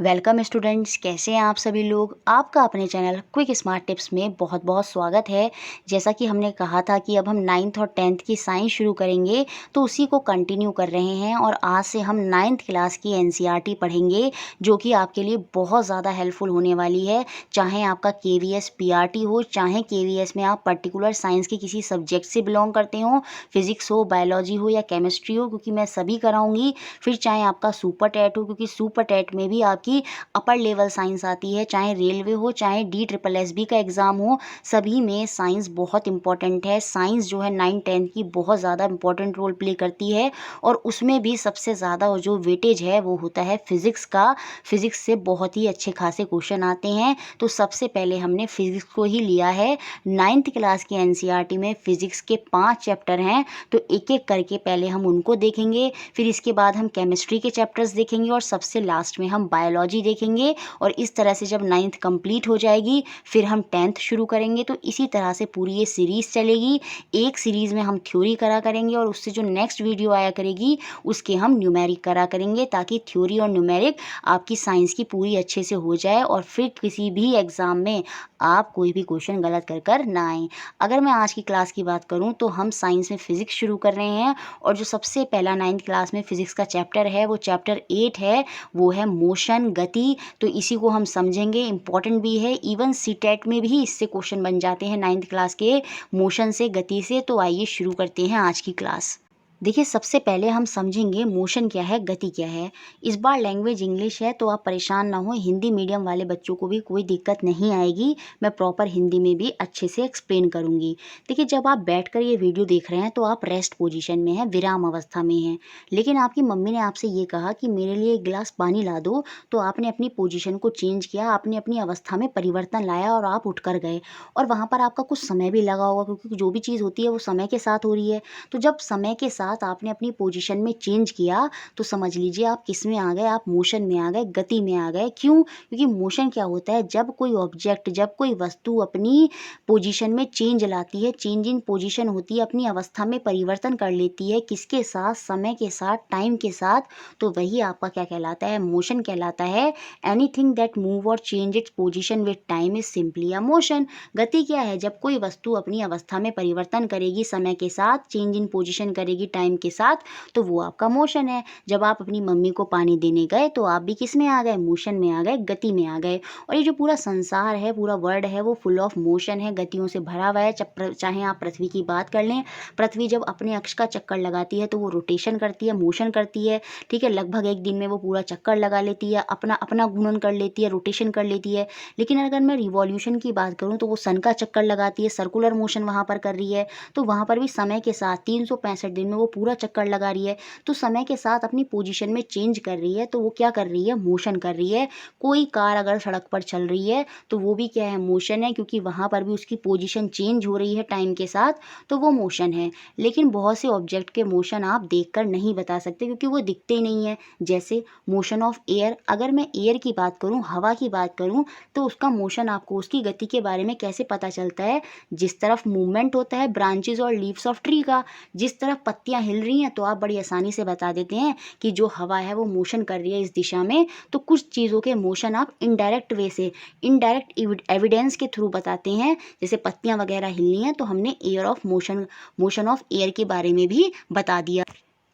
Welcome students, कैसे हैं आप सभी लोग। आपका अपने चैनल क्विक स्मार्ट टिप्स में बहुत बहुत स्वागत है। जैसा कि हमने कहा था कि अब हम 9th और 10th की साइंस शुरू करेंगे, तो उसी को कंटिन्यू कर रहे हैं और आज से हम 9th क्लास की एनसीईआरटी पढ़ेंगे, जो कि आपके लिए बहुत ज़्यादा हेल्पफुल होने वाली है। चाहे आपका केवीएस पीआरटी हो, चाहे केवीएस में आप पर्टिकुलर साइंस के किसी सब्जेक्ट से बिलोंग करते हो, फिजिक्स हो, बायोलॉजी हो या केमिस्ट्री हो, क्योंकि मैं सभी कराऊंगी। फिर चाहे आपका सुपर टेट हो, क्योंकि सुपर टेट में भी आपकी अपर लेवल साइंस आती है, चाहे रेलवे हो, चाहे DSSB का एग्ज़ाम हो, सभी में साइंस बहुत इंपॉर्टेंट है। साइंस जो है 9th-10th की बहुत ज़्यादा इंपॉर्टेंट रोल प्ले करती है और उसमें भी सबसे ज़्यादा जो वेटेज है वो होता है फिज़िक्स का। फिज़िक्स से बहुत ही अच्छे खासे क्वेश्चन आते हैं। तो सबसे पहले हमने फिज़िक्स को ही लिया है। 9th क्लास की एनसीईआरटी में फ़िज़िक्स के 5 चैप्टर हैं, तो एक एक करके पहले हम उनको देखेंगे। फिर इसके बाद हम केमिस्ट्री के चैप्टर्स देखेंगे और सबसे लास्ट में हम बायोलॉजी देखेंगे। और इस तरह से जब 9th कंप्लीट हो जाएगी, फिर हम 10th शुरू करेंगे। तो इसी तरह से पूरी ये सीरीज़ चलेगी। एक सीरीज़ में हम थ्योरी करा करेंगे और उससे जो नेक्स्ट वीडियो आया करेगी उसके हम न्यूमेरिक करा करेंगे, ताकि थ्योरी और न्यूमेरिक आपकी साइंस की पूरी अच्छे से हो जाए और फिर किसी भी एग्ज़ाम में आप कोई भी क्वेश्चन गलत कर ना आए। अगर मैं आज की क्लास की बात करूँ तो हम साइंस में फ़िज़िक्स शुरू कर रहे हैं और जो सबसे पहला 9th क्लास में फ़िज़िक्स का चैप्टर है वो चैप्टर 8 है, वो है मोशन, गति। तो इसी को हम समझेंगे, इम्पॉर्टेंट भी है। इवन सीटेट में भी इससे क्वेश्चन बन जाते हैं 9th क्लास के, मोशन से, गति से। तो आइए शुरू करते हैं आज की क्लास। देखिए, सबसे पहले हम समझेंगे मोशन क्या है, गति क्या है। इस बार लैंग्वेज इंग्लिश है, तो आप परेशान ना हो। हिंदी मीडियम वाले बच्चों को भी कोई दिक्कत नहीं आएगी। मैं प्रॉपर हिंदी में भी अच्छे से एक्सप्लेन करूँगी। देखिए, जब आप बैठकर ये वीडियो देख रहे हैं तो आप रेस्ट पोजीशन में हैं, विराम अवस्था में हैं। लेकिन आपकी मम्मी ने आपसे ये कहा कि मेरे लिए एक गिलास पानी ला दो, तो आपने अपनी पोजीशन को चेंज किया, आपने अपनी अवस्था में परिवर्तन लाया और आप उठकर गए। और वहाँ पर आपका कुछ समय भी लगा होगा, क्योंकि जो भी चीज़ होती है वो समय के साथ हो रही है। तो जब समय के साथ आपने अपनी पोजीशन में चेंज किया, तो समझ लीजिए आप किस में आ गए, आप मोशन में आ गए, गति में आ गए। क्यों? क्योंकि मोशन क्या होता है, जब कोई ऑब्जेक्ट, जब कोई वस्तु अपनी पोजीशन में चेंज लाती है, चेंज इन पोजीशन होती है, अपनी अवस्था में परिवर्तन कर लेती है, किसके साथ, समय के साथ, टाइम के साथ, तो वही आपका क्या कहलाता है, मोशन कहलाता है। एनीथिंग दैट मूव और change its position with time is simply a motion. गति क्या है? जब कोई वस्तु अपनी अवस्था में परिवर्तन करेगी, समय के साथ चेंज इन पोजीशन करेगी, टाइम के साथ, तो वो आपका मोशन है। जब आप अपनी मम्मी को पानी देने गए तो आप भी किस में आ गए, मोशन में आ गए, गति में आ गए। और ये जो पूरा संसार है, पूरा वर्ल्ड है, वो फुल ऑफ मोशन है, गतियों से भरा हुआ है। चाहे आप पृथ्वी की बात कर लें, पृथ्वी जब अपने अक्ष का चक्कर लगाती है तो वो रोटेशन करती है, मोशन करती है। ठीक है, लगभग एक दिन में वो पूरा चक्कर लगा लेती है, अपना अपना घूर्णन कर लेती है, रोटेशन कर लेती है। लेकिन अगर मैं रिवॉल्यूशन की बात करूँ तो वो सन का चक्कर लगाती है, सर्कुलर मोशन वहाँ पर कर रही है। तो वहाँ पर भी समय के साथ 365 दिन में वो पूरा चक्कर लगा रही है। तो समय के साथ अपनी पोजीशन में चेंज कर रही है, तो वो क्या कर रही है, मोशन कर रही है। कोई कार अगर सड़क पर चल रही है तो वो भी क्या है, मोशन है, क्योंकि वहाँ पर भी उसकी पोजीशन चेंज हो रही है टाइम के साथ, तो वो मोशन है। लेकिन बहुत से ऑब्जेक्ट के मोशन आप देखकर नहीं बता सकते, क्योंकि वो दिखते ही नहीं है। जैसे मोशन ऑफ एयर, अगर मैं एयर की बात करूँ, हवा की बात करूँ, तो उसका मोशन आपको उसकी गति के बारे में कैसे पता चलता है? जिस तरफ मूवमेंट होता है ब्रांचेज और लीव्स ऑफ ट्री का, जिस तरफ पत्तियां हिल रही हैं, तो आप बड़ी आसानी से बता देते हैं कि जो हवा है वो मोशन कर रही है इस दिशा में। तो कुछ चीज़ों के मोशन आप इनडायरेक्ट वे से, इनडायरेक्ट एविडेंस के थ्रू बताते हैं। जैसे पत्तियां वगैरह हिलनी हैं तो हमने air of motion, motion of air के बारे में भी बता दिया।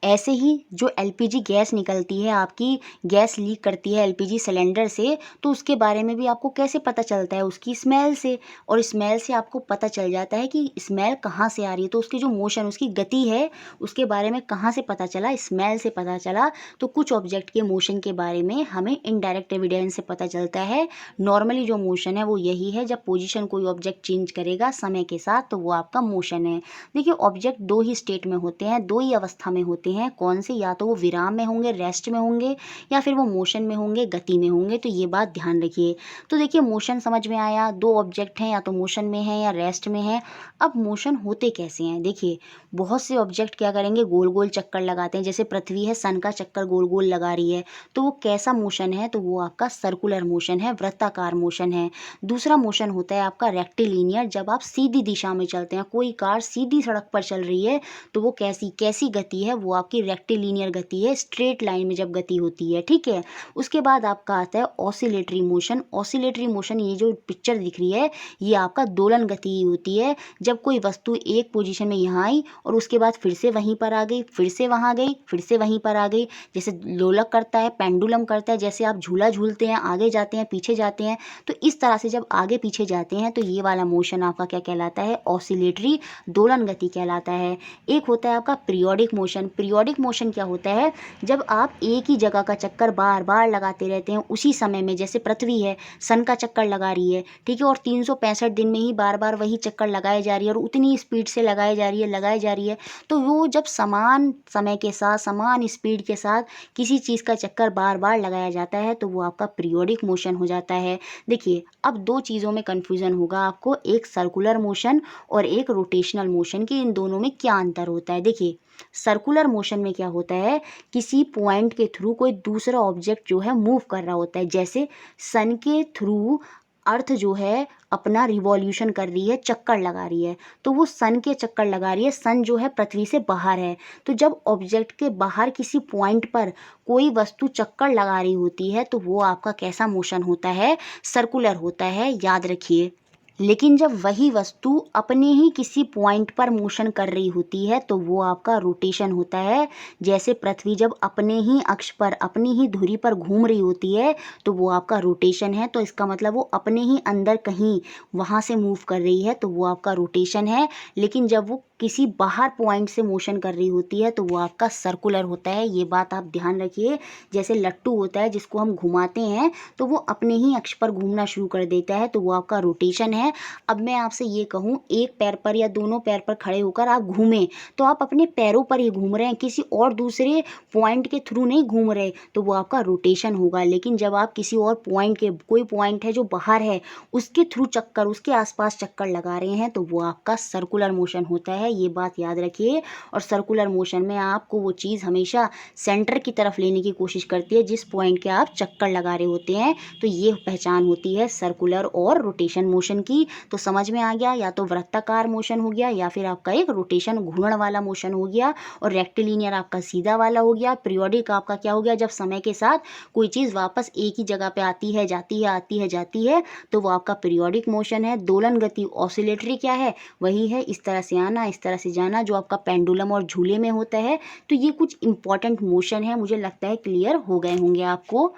ऐसे ही जो एलपीजी गैस निकलती है, आपकी गैस लीक करती है एलपीजी सिलेंडर से, तो उसके बारे में भी आपको कैसे पता चलता है, उसकी स्मेल से। और स्मेल से आपको पता चल जाता है कि स्मेल कहाँ से आ रही है। तो उसकी जो मोशन, उसकी गति है, उसके बारे में कहाँ से पता चला, स्मेल से पता चला। तो कुछ ऑब्जेक्ट के मोशन के बारे में हमें इनडायरेक्ट एविडेंस से पता चलता है। नॉर्मली जो मोशन है वो यही है, जब पोजीशन कोई ऑब्जेक्ट चेंज करेगा समय के साथ, तो वो आपका मोशन है। देखिए, ऑब्जेक्ट दो ही स्टेट में होते हैं, दो ही अवस्था में होते हैं। कौन से? या तो वो विराम में होंगे, रेस्ट में होंगे, या फिर वो मोशन में होंगे, गति में होंगे। तो ये बात ध्यान रखिए। तो देखिए, मोशन समझ में आया, दो ऑब्जेक्ट हैं, या तो मोशन में है या रेस्ट में है। अब मोशन होते कैसे हैं? देखिए, बहुत से ऑब्जेक्ट क्या करेंगे, गोल गोल चक्कर लगाते हैं। जैसे पृथ्वी है, सन का चक्कर गोल गोल लगा रही है, तो वो कैसा मोशन है? तो वो आपका सर्कुलर मोशन है, वृत्ताकार मोशन है। दूसरा मोशन होता है आपका रेक्टिलिनियर, जब आप सीधी दिशा में चलते हैं। कोई कार सीधी सड़क पर चल रही है तो वो कैसी कैसी गति है, वो आपकी रेक्टिलिनियर गति है, स्ट्रेट लाइन में जब गति होती है, ठीक है। उसके बाद आपका आता है ऑसिलेटरी मोशन। ऑसिलेटरी मोशन, ये जो पिक्चर दिख रही है ये आपका दोलन गति होती है। जब कोई वस्तु एक पोजीशन में यहाँ आई और उसके बाद फिर से वहीं पर आ गई, फिर से वहाँ गई, फिर से वहीं पर आ गई, जैसे लोलक करता है, पेंडुलम करता है, जैसे आप झूला झूलते हैं, आगे जाते हैं, पीछे जाते हैं, तो इस तरह से जब आगे पीछे जाते हैं तो ये वाला मोशन आपका क्या कहलाता है, ऑसिलेटरी दोलन गति कहलाता है। एक होता है आपका पीरियोडिक मोशन। पीरियोडिक मोशन क्या होता है, जब आप एक ही जगह का चक्कर बार बार लगाते रहते हैं उसी समय में, जैसे पृथ्वी है सन का चक्कर लगा रही है, ठीक है, और 365 दिन में ही बार बार वही चक्कर लगाए जा रही है और उतनी स्पीड से लगाई जा रही है, तो वो जब समान समय के साथ समान स्पीड के साथ किसी चीज़ का चक्कर बार बार लगाया जाता है तो वो आपका पीरियोडिक मोशन हो जाता है। देखिए अब दो चीज़ों में कन्फ्यूज़न होगा आपको, एक सर्कुलर मोशन और एक रोटेशनल मोशन, कि इन दोनों में क्या अंतर होता है। देखिए सर्कुलर मोशन में क्या होता है, किसी पॉइंट के थ्रू कोई दूसरा ऑब्जेक्ट जो है मूव कर रहा होता है, जैसे सन के थ्रू अर्थ जो है अपना रिवॉल्यूशन कर रही है, चक्कर लगा रही है, तो वो सन के चक्कर लगा रही है, सन जो है पृथ्वी से बाहर है, तो जब ऑब्जेक्ट के बाहर किसी पॉइंट पर कोई वस्तु चक्कर लगा रही होती है तो वो आपका कैसा मोशन होता है, सर्कुलर होता है, याद रखिए। लेकिन जब वही वस्तु अपने ही किसी पॉइंट पर मोशन कर रही होती है तो वो आपका रोटेशन होता है। जैसे पृथ्वी जब अपने ही अक्ष पर अपनी ही धुरी पर घूम रही होती है तो वो आपका रोटेशन है, तो इसका मतलब वो अपने ही अंदर कहीं वहाँ से मूव कर रही है तो वो आपका रोटेशन है। लेकिन जब वो किसी बाहर पॉइंट से मोशन कर रही होती है तो वो आपका सर्कुलर होता है, ये बात आप ध्यान रखिए। जैसे लट्टू होता है जिसको हम घुमाते हैं तो वो अपने ही अक्ष पर घूमना शुरू कर देता है तो वो आपका रोटेशन है। अब मैं आपसे ये कहूँ एक पैर पर या दोनों पैर पर खड़े होकर आप घूमें तो आप अपने पैरों पर ही घूम रहे हैं, किसी और दूसरे पॉइंट के थ्रू नहीं घूम रहे, तो वो आपका रोटेशन होगा। लेकिन जब आप किसी और पॉइंट के, कोई पॉइंट है जो बाहर है उसके थ्रू चक्कर, उसके आसपास चक्कर लगा रहे हैं तो वो आपका सर्कुलर मोशन होता है, ये बात याद रखिए। और सर्कुलर मोशन में आपको वो चीज़ हमेशा सेंटर की तरफ लेने की कोशिश करती है जिस पॉइंट के आप चक्कर लगा रहे होते हैं, तो ये पहचान होती है सर्कुलर और रोटेशन मोशन की। तो समझ में आ गया, या तो वृत्ताकार मोशन हो गया या फिर आपका एक रोटेशन घूमने वाला मोशन हो गया, और रेक्टिलिनियर आपका सीधा वाला हो गया। पीरियोडिक आपका क्या हो गया, जब समय के साथ कोई चीज़ वापस एक ही जगह पे आती है जाती है तो वो आपका पीरियोडिक मोशन है। दोलन गति ऑसिलेटरी क्या है, वही है इस तरह से आना इस तरह से जाना जो आपका पेंडुलम और झूले में होता है। तो ये कुछ इंपॉर्टेंट मोशन है, मुझे लगता है क्लियर हो गए होंगे आपको।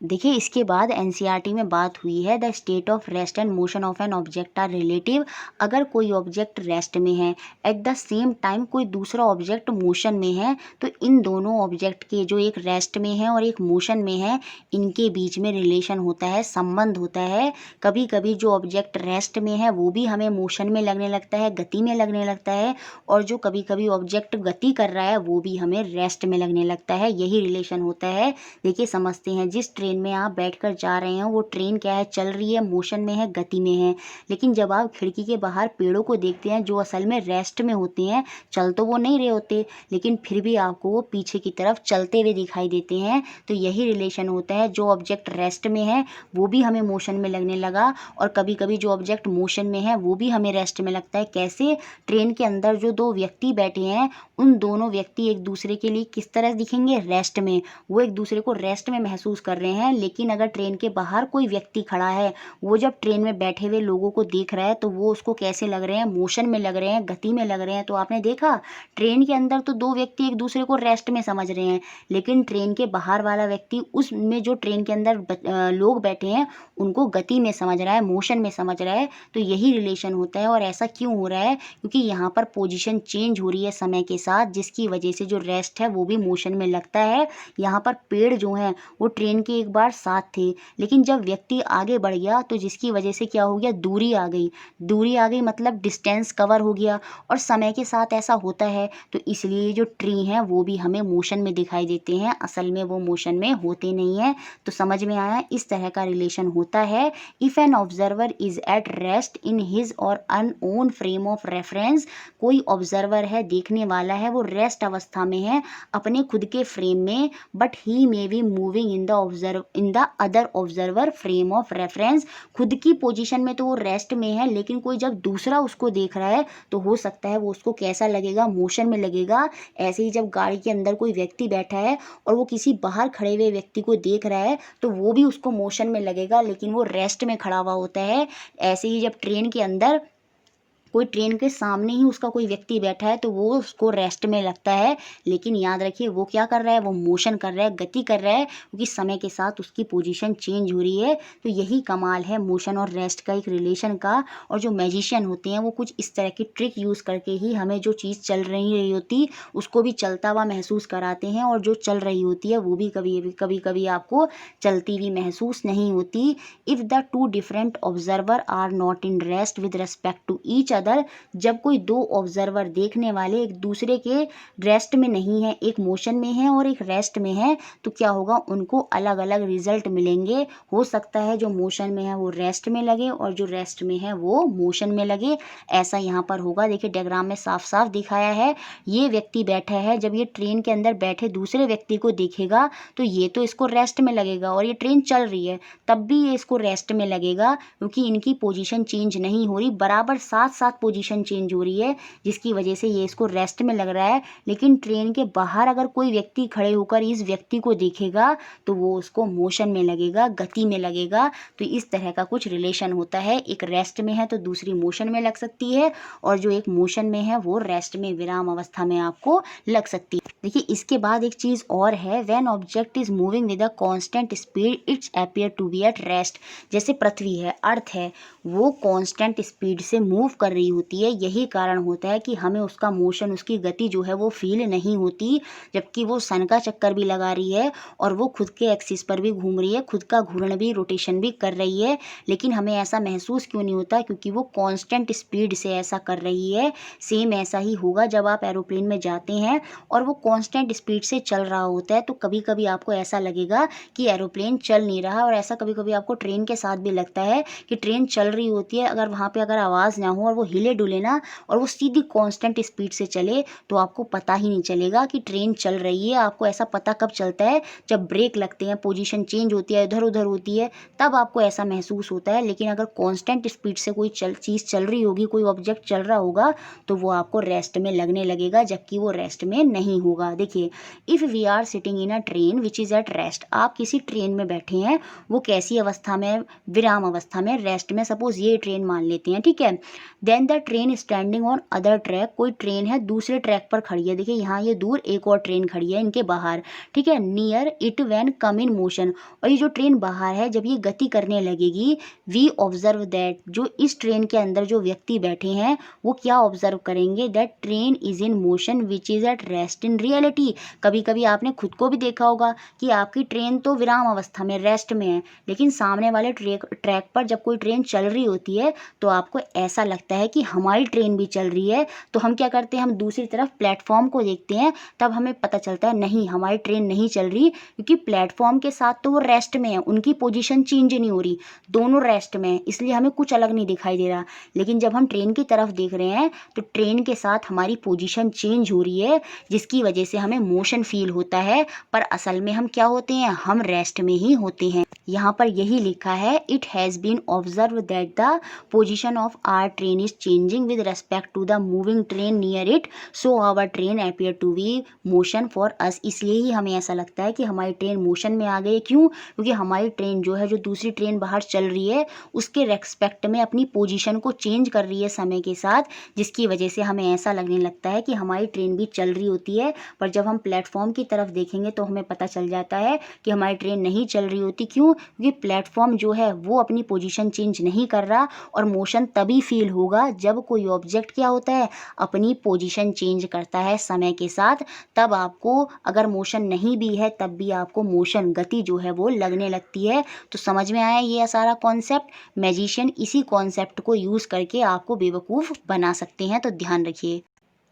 देखिए इसके बाद एनसीईआरटी में बात हुई है the state of rest and motion of an object are relative. अगर कोई ऑब्जेक्ट रेस्ट में है एट द सेम टाइम कोई दूसरा ऑब्जेक्ट मोशन में है तो इन दोनों ऑब्जेक्ट के, जो एक रेस्ट में है और एक मोशन में है, इनके बीच में रिलेशन होता है, संबंध होता है। कभी कभी जो ऑब्जेक्ट रेस्ट में है वो भी हमें मोशन में लगने लगता है, गति में लगने लगता है, और जो कभी कभी ऑब्जेक्ट गति कर रहा है वो भी हमें रेस्ट में लगने लगता है, यही रिलेशन होता है। देखिए समझते हैं, जिस ट्रेन में आप बैठकर जा रहे हैं वो ट्रेन क्या है, चल रही है, मोशन में है, गति में है। लेकिन जब आप खिड़की के बाहर पेड़ों को देखते हैं जो असल में रेस्ट में होते हैं, चल तो वो नहीं रहे होते लेकिन फिर भी आपको वो पीछे की तरफ चलते हुए दिखाई देते हैं, तो यही रिलेशन होता है। जो ऑब्जेक्ट रेस्ट में है वो भी हमें मोशन में लगने लगा, और कभी कभी जो ऑब्जेक्ट मोशन में है वो भी हमें रेस्ट में लगता है। कैसे, ट्रेन के अंदर जो दो व्यक्ति बैठे हैं उन दोनों व्यक्ति एक दूसरे के लिए किस तरह दिखेंगे, रेस्ट में, वो एक दूसरे को रेस्ट में महसूस कर रहे हैं। लेकिन अगर ट्रेन के बाहर कोई व्यक्ति खड़ा है, वो जब ट्रेन में बैठे हुए लोगों को देख रहा है तो वो उसको कैसे लग रहे हैं, मोशन में लग रहे हैं, गति में लग रहे हैं। तो आपने देखा ट्रेन के अंदर तो दो व्यक्ति एक दूसरे को रेस्ट में समझ रहे हैं, लेकिन ट्रेन के बाहर वाला व्यक्ति उसमें जो ट्रेन के अंदर लोग बैठे हैं उनको गति में समझ रहा है, मोशन में समझ रहा है। तो यही रिलेशन होता है। और ऐसा क्यों हो रहा है, क्योंकि यहाँ पर पोजीशन चेंज हो रही है समय के साथ, जिसकी वजह से जो रेस्ट है वो भी मोशन में लगता है। यहाँ पर पेड़ जो हैं वो ट्रेन के एक बार साथ थे, लेकिन जब व्यक्ति आगे बढ़ गया तो जिसकी वजह से क्या हो गया, दूरी आ गई मतलब डिस्टेंस कवर हो गया। और समय के साथ ऐसा होता है, तो इसलिए जो ट्री हैं वो भी हमें मोशन में दिखाई देते हैं, असल में वो मोशन में होते नहीं हैं। तो समझ में आया, इस तरह का रिलेशन होता है। If an observer is at rest in his और अन ओन फ्रेम ऑफ रेफरेंस, कोई ऑब्जर्वर है, देखने वाला है, वो रेस्ट अवस्था में है अपने खुद के फ्रेम में, but he may be moving in the observe other observer frame of reference. खुद की पोजीशन में तो वो रेस्ट में है, लेकिन कोई जब दूसरा उसको देख रहा है तो हो सकता है वो उसको कैसा लगेगा, मोशन में लगेगा। ऐसे ही जब गाड़ी के अंदर कोई व्यक्ति बैठा है और वो किसी बाहर खड़े हुए व्यक्ति को देख रहा है तो वो भी उसको मोशन में लगेगा, लेकिन वो रेस्ट में खड़ा हुआ होता है। ऐसे ही जब ट्रेन के अंदर कोई ट्रेन के सामने ही उसका कोई व्यक्ति बैठा है तो वो उसको रेस्ट में लगता है, लेकिन याद रखिए वो क्या कर रहा है, वो मोशन कर रहा है, गति कर रहा है, क्योंकि समय के साथ उसकी पोजीशन चेंज हो रही है। तो यही कमाल है मोशन और रेस्ट का एक रिलेशन का। और जो मैजिशियन होते हैं वो कुछ इस तरह की ट्रिक यूज़ करके ही हमें जो चीज़ चल रही होती उसको भी चलता हुआ महसूस कराते हैं, और जो चल रही होती है वो भी कभी कभी आपको चलती हुई महसूस नहीं होती। If the two different observer are not in rest with respect to each other, जब कोई दो ऑब्जर्वर देखने वाले एक दूसरे के रेस्ट में नहीं है, एक मोशन में है और एक रेस्ट में है, तो क्या होगा, उनको अलग अलग रिजल्ट मिलेंगे। हो सकता है जो मोशन में है वो रेस्ट में लगे और जो रेस्ट में है वो मोशन में लगे। ऐसा यहाँ पर होगा। देखिए डायग्राम में साफ साफ दिखाया है। ये व्यक्ति बैठा है, जब ये ट्रेन के अंदर बैठे दूसरे व्यक्ति को देखेगा तो ये तो इसको रेस्ट में लगेगा, और ये ट्रेन चल रही है तब भी ये इसको रेस्ट में लगेगा, क्योंकि इनकी पोजीशन चेंज नहीं हो रही, बराबर साथ साथ पोजीशन चेंज हो रही है, जिसकी वजह से ये इसको रेस्ट में लग रहा है। लेकिन ट्रेन के बाहर अगर कोई व्यक्ति खड़े होकर इस व्यक्ति को देखेगा तो वो उसको मोशन में लगेगा, गति में लगेगा। तो इस तरह का कुछ रिलेशन होता है। एक रेस्ट में है तो दूसरी मोशन में लग सकती है, और जो एक मोशन में है वो रेस्ट में, विराम अवस्था में आपको लग सकती है। देखिए इसके बाद एक चीज़ और है, when object is moving with a constant speed it's appear to be at rest. जैसे पृथ्वी है, अर्थ है, वो कांस्टेंट स्पीड से मूव कर रही होती है, यही कारण होता है कि हमें उसका मोशन, उसकी गति जो है वो फील नहीं होती, जबकि वो सन का चक्कर भी लगा रही है और वो खुद के एक्सिस पर भी घूम रही है, खुद का घूर्ण भी, रोटेशन भी कर रही है, लेकिन हमें ऐसा महसूस क्यों नहीं होता, क्योंकि वो कांस्टेंट स्पीड से ऐसा कर रही है। सेम ऐसा ही होगा जब आप एरोप्लेन में जाते हैं और वो कांस्टेंट स्पीड से चल रहा होता है, तो कभी कभी आपको ऐसा लगेगा कि एरोप्लेन चल नहीं रहा, और ऐसा कभी कभी आपको ट्रेन के साथ भी लगता है कि ट्रेन चल रही होती है, अगर वहाँ पे अगर आवाज़ ना हो और वो हिले डुले ना और वो सीधी कांस्टेंट स्पीड से चले तो आपको पता ही नहीं चलेगा कि ट्रेन चल रही है। आपको ऐसा पता कब चलता है, जब ब्रेक लगते हैं, पोजीशन चेंज होती है, इधर उधर होती है, तब आपको ऐसा महसूस होता है। लेकिन अगर कांस्टेंट स्पीड से कोई चीज़ चल रही होगी, कोई ऑब्जेक्ट चल रहा होगा, तो वो आपको रेस्ट में लगने लगेगा, जबकि वो रेस्ट में नहीं होगा। देखिए if we are sitting in a train which is at rest, आप किसी ट्रेन में बैठे हैं, वो कैसी अवस्था में, विराम अवस्था में, रेस्ट में, सपोज ये ट्रेन मान लेते हैं, ठीक है। Then the train standing on other track, कोई ट्रेन है दूसरे ट्रैक पर खड़ी है, देखिए यहाँ ये दूर एक और ट्रेन खड़ी है इनके बाहर, ठीक है। Near it when come in motion, और ये जो ट्रेन बाहर है जब ये गति करने लगेगी, वी ऑब्जर्व दैट, जो इस ट्रेन के अंदर जो व्यक्ति बैठे हैं वो क्या ऑब्जर्व करेंगे, that train is in motion which is at rest in reality. कभी कभी आपने खुद को भी देखा होगा कि आपकी ट्रेन तो विराम अवस्था में, रेस्ट में है, लेकिन सामने वाले ट्रैक पर जब कोई ट्रेन चल रही होती है तो आपको ऐसा लगता है कि हमारी ट्रेन भी चल रही है। तो हम क्या करते हैं, हम दूसरी तरफ प्लेटफॉर्म को देखते हैं, तब हमें पता चलता है नहीं, हमारी ट्रेन नहीं चल रही, क्योंकि प्लेटफॉर्म के साथ तो वो रेस्ट में है, उनकी पोजीशन चेंज नहीं हो रही, दोनों रेस्ट में है, इसलिए हमें कुछ अलग नहीं दिखाई दे रहा। लेकिन जब हम ट्रेन की तरफ देख रहे हैं तो ट्रेन के साथ हमारी पोजीशन चेंज हो रही है, जिसकी वजह से हमें मोशन फील होता है, पर असल में हम क्या होते हैं, हम रेस्ट में ही होते हैं। यहाँ पर यही लिखा है, it has been observe that the position of our train is changing with respect to the moving train near it, so our train appear to be motion for us. इसलिए ही हमें ऐसा लगता है कि हमारी ट्रेन मोशन में आ गई। क्यों? क्योंकि हमारी ट्रेन जो है, जो दूसरी ट्रेन बाहर चल रही है, उसके रेस्पेक्ट में अपनी पोजीशन को चेंज कर रही है समय के साथ, जिसकी वजह से हमें ऐसा लगने लगता है कि हमारी ट्रेन भी चल रही होती है। पर जब हम प्लेटफॉर्म की तरफ देखेंगे तो हमें पता चल जाता है कि हमारी ट्रेन नहीं चल रही होती। क्यों? क्योंकि प्लेटफॉर्म जो है वो अपनी पोजीशन चेंज नहीं कर रहा, और मोशन तभी फील होगा जब कोई ऑब्जेक्ट क्या होता है, अपनी पोजीशन चेंज करता है समय के साथ। तब आपको, अगर मोशन नहीं भी है तब भी आपको मोशन, गति जो है वो लगने लगती है। तो समझ में आया ये सारा कॉन्सेप्ट। मैजिशियन इसी कॉन्सेप्ट को यूज़ करके आपको बेवकूफ़ बना सकते हैं, तो ध्यान रखिए।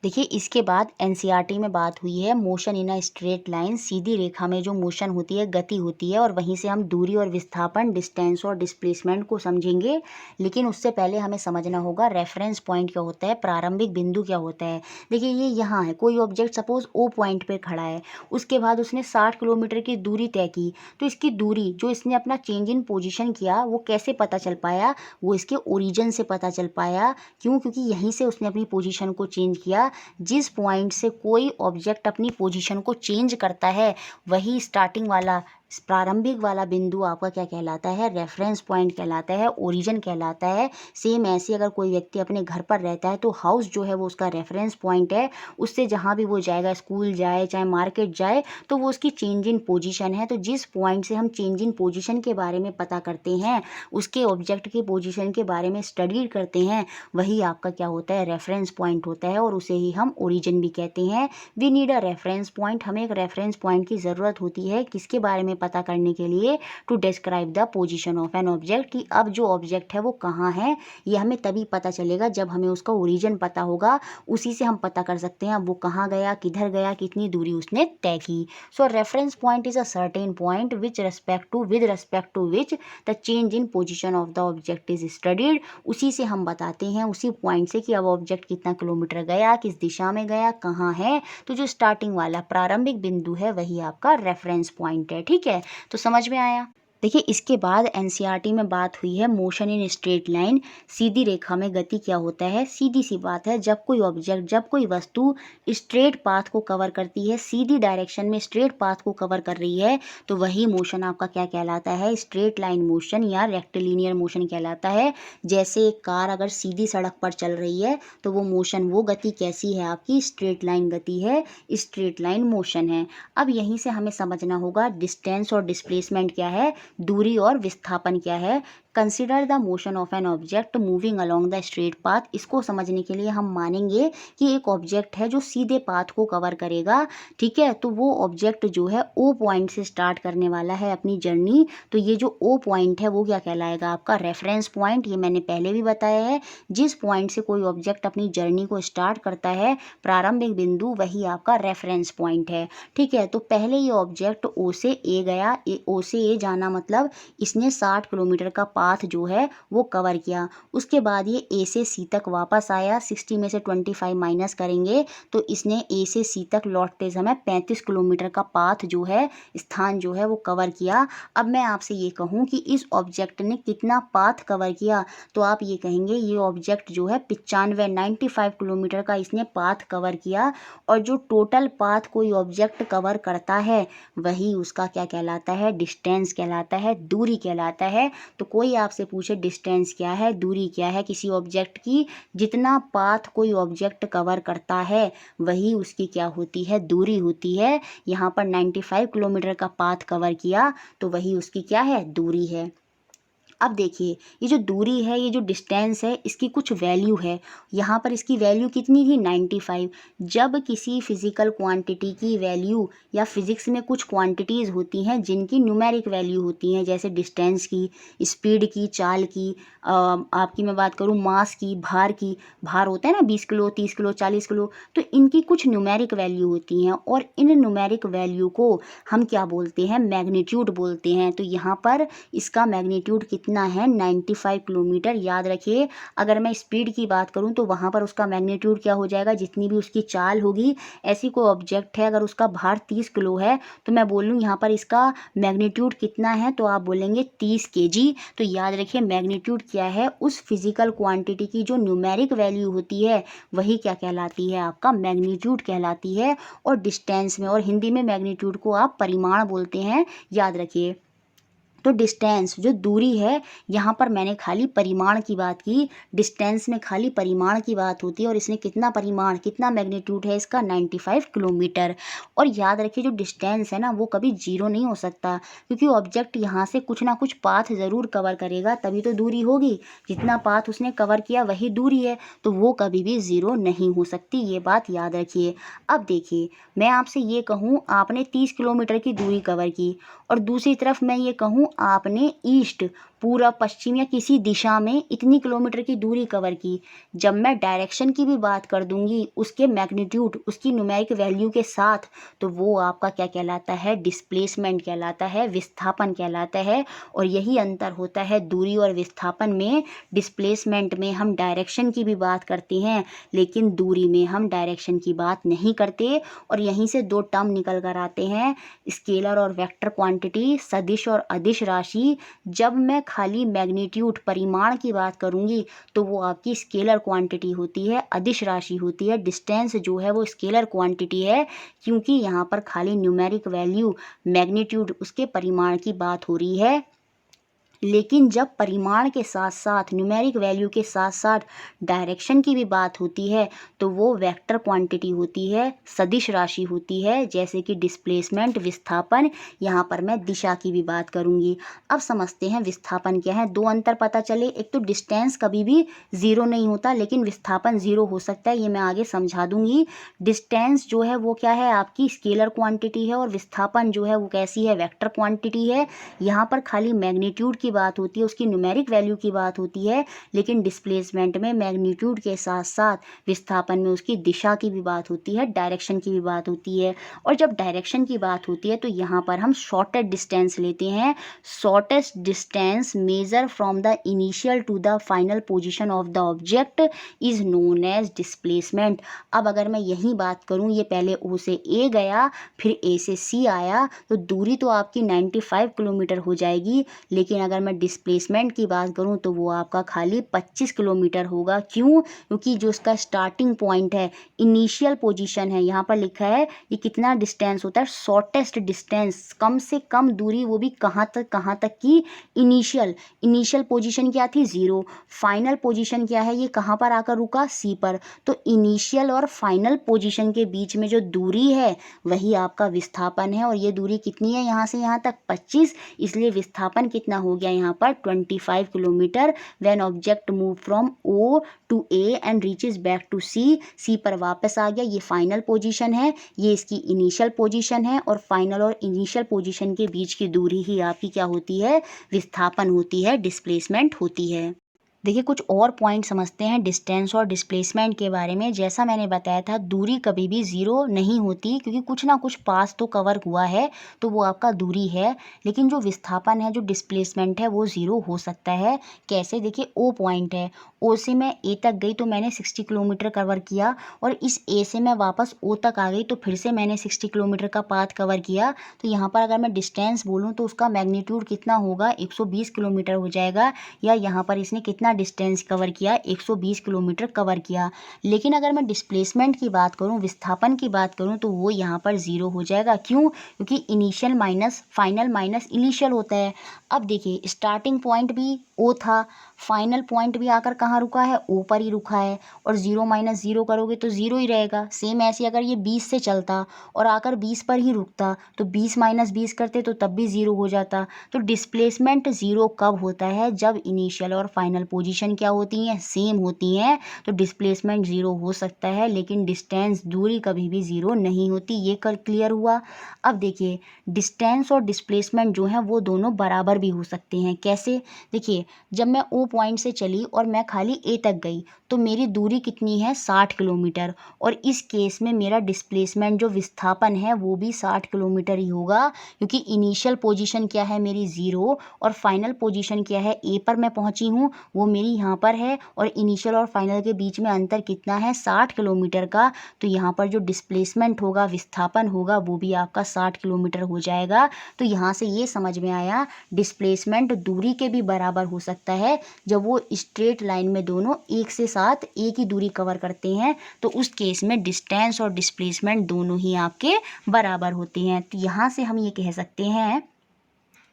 देखिए इसके बाद एनसीईआरटी में बात हुई है motion in a straight line, सीधी रेखा में जो मोशन होती है, गति होती है, और वहीं से हम दूरी और विस्थापन, डिस्टेंस और डिस्प्लेसमेंट को समझेंगे। लेकिन उससे पहले हमें समझना होगा रेफरेंस पॉइंट क्या होता है, प्रारंभिक बिंदु क्या होता है। देखिए ये यहाँ है, कोई ऑब्जेक्ट सपोज ओ पॉइंट पे खड़ा है, उसके बाद उसने 60 किलोमीटर की दूरी तय की, तो इसकी दूरी जो इसने अपना चेंज इन पोजिशन किया वो कैसे पता चल पाया, वो इसके ओरिजिन से पता चल पाया। क्यों? क्योंकि यहीं से उसने अपनी पोजीशन को चेंज किया। जिस पॉइंट से कोई ऑब्जेक्ट अपनी पोजीशन को चेंज करता है वही स्टार्टिंग वाला प्रारंभिक वाला बिंदु आपका क्या कहलाता है, रेफरेंस पॉइंट कहलाता है, ओरिजिन कहलाता है। सेम ऐसे अगर कोई व्यक्ति अपने घर पर रहता है तो हाउस जो है वो उसका रेफरेंस पॉइंट है, उससे जहाँ भी वो जाएगा, स्कूल जाए चाहे मार्केट जाए, तो वो उसकी चेंज इन पोजीशन है। तो जिस पॉइंट से हम चेंज इन पोजीशन के बारे में पता करते हैं, उसके ऑब्जेक्ट के पोजीशन के बारे में स्टडी करते हैं, वही आपका क्या होता है, रेफरेंस पॉइंट होता है, और उसे ही हम ओरिजिन भी कहते हैं। We need a reference point, हमें एक रेफरेंस पॉइंट की ज़रूरत होती है किसके बारे में पता करने के लिए, to describe the position of an object, कि अब जो ऑब्जेक्ट है वो कहाँ है। ये हमें तभी पता चलेगा जब हमें उसका ओरिजिन पता होगा, उसी से हम पता कर सकते हैं अब वो कहाँ गया, किधर गया, कितनी दूरी उसने तय की। So reference point is a certain point with respect to which the change in position of the object is studied. उसी से हम बताते हैं, उसी पॉइंट से, कि अब ऑब्जेक्ट कितना किलोमीटर गया, किस दिशा में गया, कहाँ है। तो जो स्टार्टिंग वाला प्रारंभिक बिंदु है वही आपका रेफरेंस पॉइंट है। ठीक है, तो समझ में आया। देखिए इसके बाद एनसीईआरटी में बात हुई है मोशन इन स्ट्रेट लाइन, सीधी रेखा में गति क्या होता है। सीधी सी बात है, जब कोई ऑब्जेक्ट, जब कोई वस्तु स्ट्रेट पाथ को कवर करती है, सीधी डायरेक्शन में स्ट्रेट पाथ को कवर कर रही है, तो वही मोशन आपका क्या कहलाता है, स्ट्रेट लाइन मोशन या रेक्टिलिनियर मोशन कहलाता है। जैसे एक कार अगर सीधी सड़क पर चल रही है तो वो मोशन, वो गति कैसी है आपकी, स्ट्रेट लाइन गति है, स्ट्रेट लाइन मोशन है। अब यहीं से हमें समझना होगा डिस्टेंस और डिस्प्लेसमेंट क्या है, दूरी और विस्थापन क्या है। Consider the motion of an object moving along the straight path. इसको समझने के लिए हम मानेंगे कि एक ऑब्जेक्ट है जो सीधे पाथ को कवर करेगा, ठीक है। तो वो ऑब्जेक्ट जो है ओ पॉइंट से स्टार्ट करने वाला है अपनी जर्नी। तो ये जो ओ पॉइंट है वो क्या कहलाएगा, आपका रेफरेंस पॉइंट। ये मैंने पहले भी बताया है, जिस पॉइंट से कोई ऑब्जेक्ट अपनी जर्नी को स्टार्ट करता है, प्रारंभिक बिंदु, वही आपका रेफरेंस पॉइंट है। ठीक है, तो पहले ये ऑब्जेक्ट ओ से ए गया, ओ से ए जाना मतलब इसने 60 किलोमीटर का पाथ जो है वो कवर किया। उसके बाद ये ए से सी तक वापस आया, 60 में से 25 माइनस करेंगे तो इसने ए से सी तक लौटते समय 35 किलोमीटर का पाथ जो है, स्थान जो है वो कवर किया। अब मैं आपसे ये कहूँ कि इस ऑब्जेक्ट ने कितना पाथ कवर किया, तो आप ये कहेंगे ये ऑब्जेक्ट जो है 95 किलोमीटर का इसने पाथ कवर किया। और जो टोटल पाथ कोई ऑब्जेक्ट कवर करता है वही उसका क्या कहलाता है, डिस्टेंस कहलाता है, दूरी कहलाता है। तो कोई आपसे पूछे डिस्टेंस क्या है, दूरी क्या है किसी ऑब्जेक्ट की, जितना पाथ कोई ऑब्जेक्ट कवर करता है वही उसकी क्या होती है, दूरी होती है। यहाँ पर 95 किलोमीटर का पाथ कवर किया तो वही उसकी क्या है, दूरी है। अब देखिए ये जो दूरी है, ये जो डिस्टेंस है, इसकी कुछ वैल्यू है। यहाँ पर इसकी वैल्यू कितनी थी, 95। जब किसी फिजिकल क्वांटिटी की वैल्यू, या फिजिक्स में कुछ क्वांटिटीज़ होती हैं जिनकी न्यूमेरिक वैल्यू होती हैं, जैसे डिस्टेंस की, स्पीड की, चाल की, आपकी मैं बात करूँ मास की, भार की, भार होता है ना 20 किलो, 30 किलो, 40 किलो, तो इनकी कुछ न्यूमेरिक वैल्यू होती हैं, और इन न्यूमेरिक वैल्यू को हम क्या बोलते हैं, मैग्नीट्यूड बोलते हैं। तो यहाँ पर इसका मैग्नीट्यूड कितना है, 95 किलोमीटर। याद रखिए, अगर मैं स्पीड की बात करूं तो वहां पर उसका मैग्नीट्यूड क्या हो जाएगा, जितनी भी उसकी चाल होगी। ऐसी कोई ऑब्जेक्ट है अगर उसका भार 30 किलो है तो मैं बोल लूँ यहाँ पर इसका मैग्नीट्यूड कितना है, तो आप बोलेंगे 30 kg। तो याद रखिए मैग्नीट्यूड क्या है, उस फिजिकल क्वांटिटी की जो न्यूमेरिक वैल्यू होती है वही क्या कहलाती है, आपका मैग्नीट्यूड कहलाती है। और डिस्टेंस में, और हिंदी में मैग्नीट्यूड को आप परिमाण बोलते हैं, याद रखिए। तो डिस्टेंस जो दूरी है, यहाँ पर मैंने खाली परिमाण की बात की, डिस्टेंस में खाली परिमाण की बात होती है। और इसने कितना परिमाण, कितना मैग्नीट्यूड है इसका, 95 किलोमीटर। और याद रखिए जो डिस्टेंस है ना वो कभी जीरो नहीं हो सकता, क्योंकि ऑब्जेक्ट यहाँ से कुछ ना कुछ पाथ ज़रूर कवर करेगा, तभी तो दूरी होगी। जितना पाथ उसने कवर किया वही दूरी है, तो वो कभी भी ज़ीरो नहीं हो सकती, ये बात याद रखिए। अब देखिए मैं आपसे ये कहूँ, आपने 30 किलोमीटर की दूरी कवर की, और दूसरी तरफ मैं ये कहूँ आपने ईस्ट, पूर्व, पश्चिम या किसी दिशा में इतनी किलोमीटर की दूरी कवर की। जब मैं डायरेक्शन की भी बात कर दूंगी उसके मैग्नीट्यूड, उसकी न्यूमेरिक वैल्यू के साथ, तो वो आपका क्या कहलाता है, डिस्प्लेसमेंट कहलाता है, विस्थापन कहलाता है। और यही अंतर होता है दूरी और विस्थापन में। डिस्प्लेसमेंट में हम डायरेक्शन की भी बात करते हैं, लेकिन दूरी में हम डायरेक्शन की बात नहीं करते। और यहीं से दो टर्म निकल कर आते हैं, स्केलर और वेक्टर क्वांटिटी, सदिश और अदिश राशि। जब मैं खाली मैग्नीट्यूड, परिमाण की बात करूंगी तो वो आपकी स्केलर क्वांटिटी होती है, अदिश राशि होती है। डिस्टेंस जो है वो स्केलर क्वांटिटी है, क्योंकि यहाँ पर खाली न्यूमेरिक वैल्यू, मैग्नीट्यूड, उसके परिमाण की बात हो रही है। लेकिन जब परिमाण के साथ साथ, न्यूमेरिक वैल्यू के साथ साथ डायरेक्शन की भी बात होती है तो वो वेक्टर क्वांटिटी होती है, सदिश राशि होती है, जैसे कि डिस्प्लेसमेंट, विस्थापन। यहाँ पर मैं दिशा की भी बात करूँगी। अब समझते हैं विस्थापन क्या है। दो अंतर पता चले, एक तो डिस्टेंस कभी भी ज़ीरो नहीं होता, लेकिन विस्थापन ज़ीरो हो सकता है, ये मैं आगे समझा दूंगी। डिस्टेंस जो है वो क्या है, आपकी स्केलर क्वांटिटी है, और विस्थापन जो है वो कैसी है, वेक्टर क्वांटिटी है। यहाँ पर खाली मैग्नीट्यूड की बात होती है, उसकी न्यूमेरिक वैल्यू की बात होती है, लेकिन डिस्प्लेसमेंट में मैग्नीट्यूड के साथ साथ विस्थापन में उसकी दिशा की भी बात होती है, डायरेक्शन की भी बात होती है। और जब डायरेक्शन की बात होती है तो यहाँ पर हम शॉर्टेस्ट डिस्टेंस लेते हैं। Shortest distance measure from the initial to the final position of the object is known as displacement. अब अगर मैं यही बात करूँ, ये पहले ओ से ए गया, फिर ए से सी आया, तो दूरी तो आपकी 95 किलोमीटर हो जाएगी, लेकिन अगर मैं डिस्प्लेसमेंट की बात करूं तो वो आपका खाली 25 किलोमीटर होगा। क्यों? क्योंकि जो इसका स्टार्टिंग पॉइंट है, इनिशियल पोजीशन है, यहाँ पर लिखा है ये कितना डिस्टेंस होता है, शॉर्टेस्ट डिस्टेंस, कम से कम दूरी, वो भी कहाँ तक की, इनिशियल पोजीशन क्या थी, ज़ीरो। फाइनल पोजीशन क्या है, ये कहाँ पर आकर रुका, सी पर। तो इनिशियल और फाइनल पोजीशन के बीच में जो दूरी है वही आपका विस्थापन है, और ये दूरी कितनी है, यहाँ से यहाँ तक 25, इसलिए विस्थापन कितना हो गया यहाँ पर, 25 kilometre. When object move from O to A and reaches back to C, C पर वापस आ गया, ये फाइनल पोजीशन है, ये इसकी इनिशियल पोजीशन है, और फाइनल और इनिशियल पोजीशन के बीच की दूरी ही आपकी क्या होती है, विस्थापन होती है, डिस्प्लेसमेंट होती है। देखिए कुछ और पॉइंट समझते हैं डिस्टेंस और डिस्प्लेसमेंट के बारे में। जैसा मैंने बताया था, दूरी कभी भी ज़ीरो नहीं होती, क्योंकि कुछ ना कुछ पास तो कवर हुआ है, तो वो आपका दूरी है। लेकिन जो विस्थापन है, जो डिस्प्लेसमेंट है, वो ज़ीरो हो सकता है। कैसे? देखिए ओ पॉइंट है, ओ से मैं ए तक गई तो मैंने 60 किलोमीटर कवर किया, और इस ए से मैं वापस ओ तक आ गई तो फिर से मैंने 60 किलोमीटर का पाथ कवर किया। तो यहाँ पर अगर मैं डिस्टेंस बोलूँ तो उसका मैग्नीट्यूड कितना होगा, 120 किलोमीटर हो जाएगा। या यहाँ पर इसने कितना डिस्टेंस कवर किया, 120 किलोमीटर कवर किया। लेकिन अगर मैं डिस्प्लेसमेंट की बात करूं, विस्थापन की बात करूं, तो वो यहाँ पर ज़ीरो हो जाएगा। क्यों? क्योंकि initial minus final minus initial होता है। अब देखिए स्टार्टिंग पॉइंट भी ओ था, फाइनल पॉइंट भी आकर कहाँ रुका है, ओ पर ही रुका है, और ज़ीरो माइनस ज़ीरो करोगे तो ज़ीरो ही रहेगा। सेम ऐसे अगर ये 20 से चलता और आकर 20 पर ही रुकता तो 20 माइनस 20 करते तो तब भी ज़ीरो हो जाता। तो डिस्प्लेसमेंट ज़ीरो कब होता है, जब इनिशियल और फाइनल पोजीशन क्या होती हैं, सेम होती हैं, तो डिस्प्लेसमेंट ज़ीरो हो सकता है। लेकिन डिस्टेंस, दूरी कभी भी ज़ीरो नहीं होती। ये कल क्लियर हुआ। अब देखिए डिस्टेंस और डिस्प्लेसमेंट जो है वो दोनों बराबर भी हो सकते हैं। कैसे? देखिए जब मैं ओ पॉइंट से चली और मैं खाली ए तक गई तो मेरी दूरी कितनी है, 60 किलोमीटर, और इस केस में मेरा डिस्प्लेसमेंट जो विस्थापन है वो भी 60 किलोमीटर ही होगा, क्योंकि इनिशियल पोजीशन क्या है मेरी, ज़ीरो, और फाइनल पोजीशन क्या है, ए पर मैं पहुंची हूँ, वो मेरी यहाँ पर है, और इनिशियल और फाइनल के बीच में अंतर कितना है, 60 किलोमीटर का। तो यहाँ पर जो डिस्प्लेसमेंट होगा, विस्थापन होगा, वो भी आपका 60 किलोमीटर हो जाएगा। तो यहाँ से ये समझ में आया डिस्प्लेसमेंट दूरी के भी बराबर हो सकता है, जब वो स्ट्रेट लाइन में दोनों एक से साथ एक ही दूरी कवर करते हैं, तो उस केस में डिस्टेंस और डिस्प्लेसमेंट दोनों ही आपके बराबर होते हैं। तो यहाँ से हम ये कह सकते हैं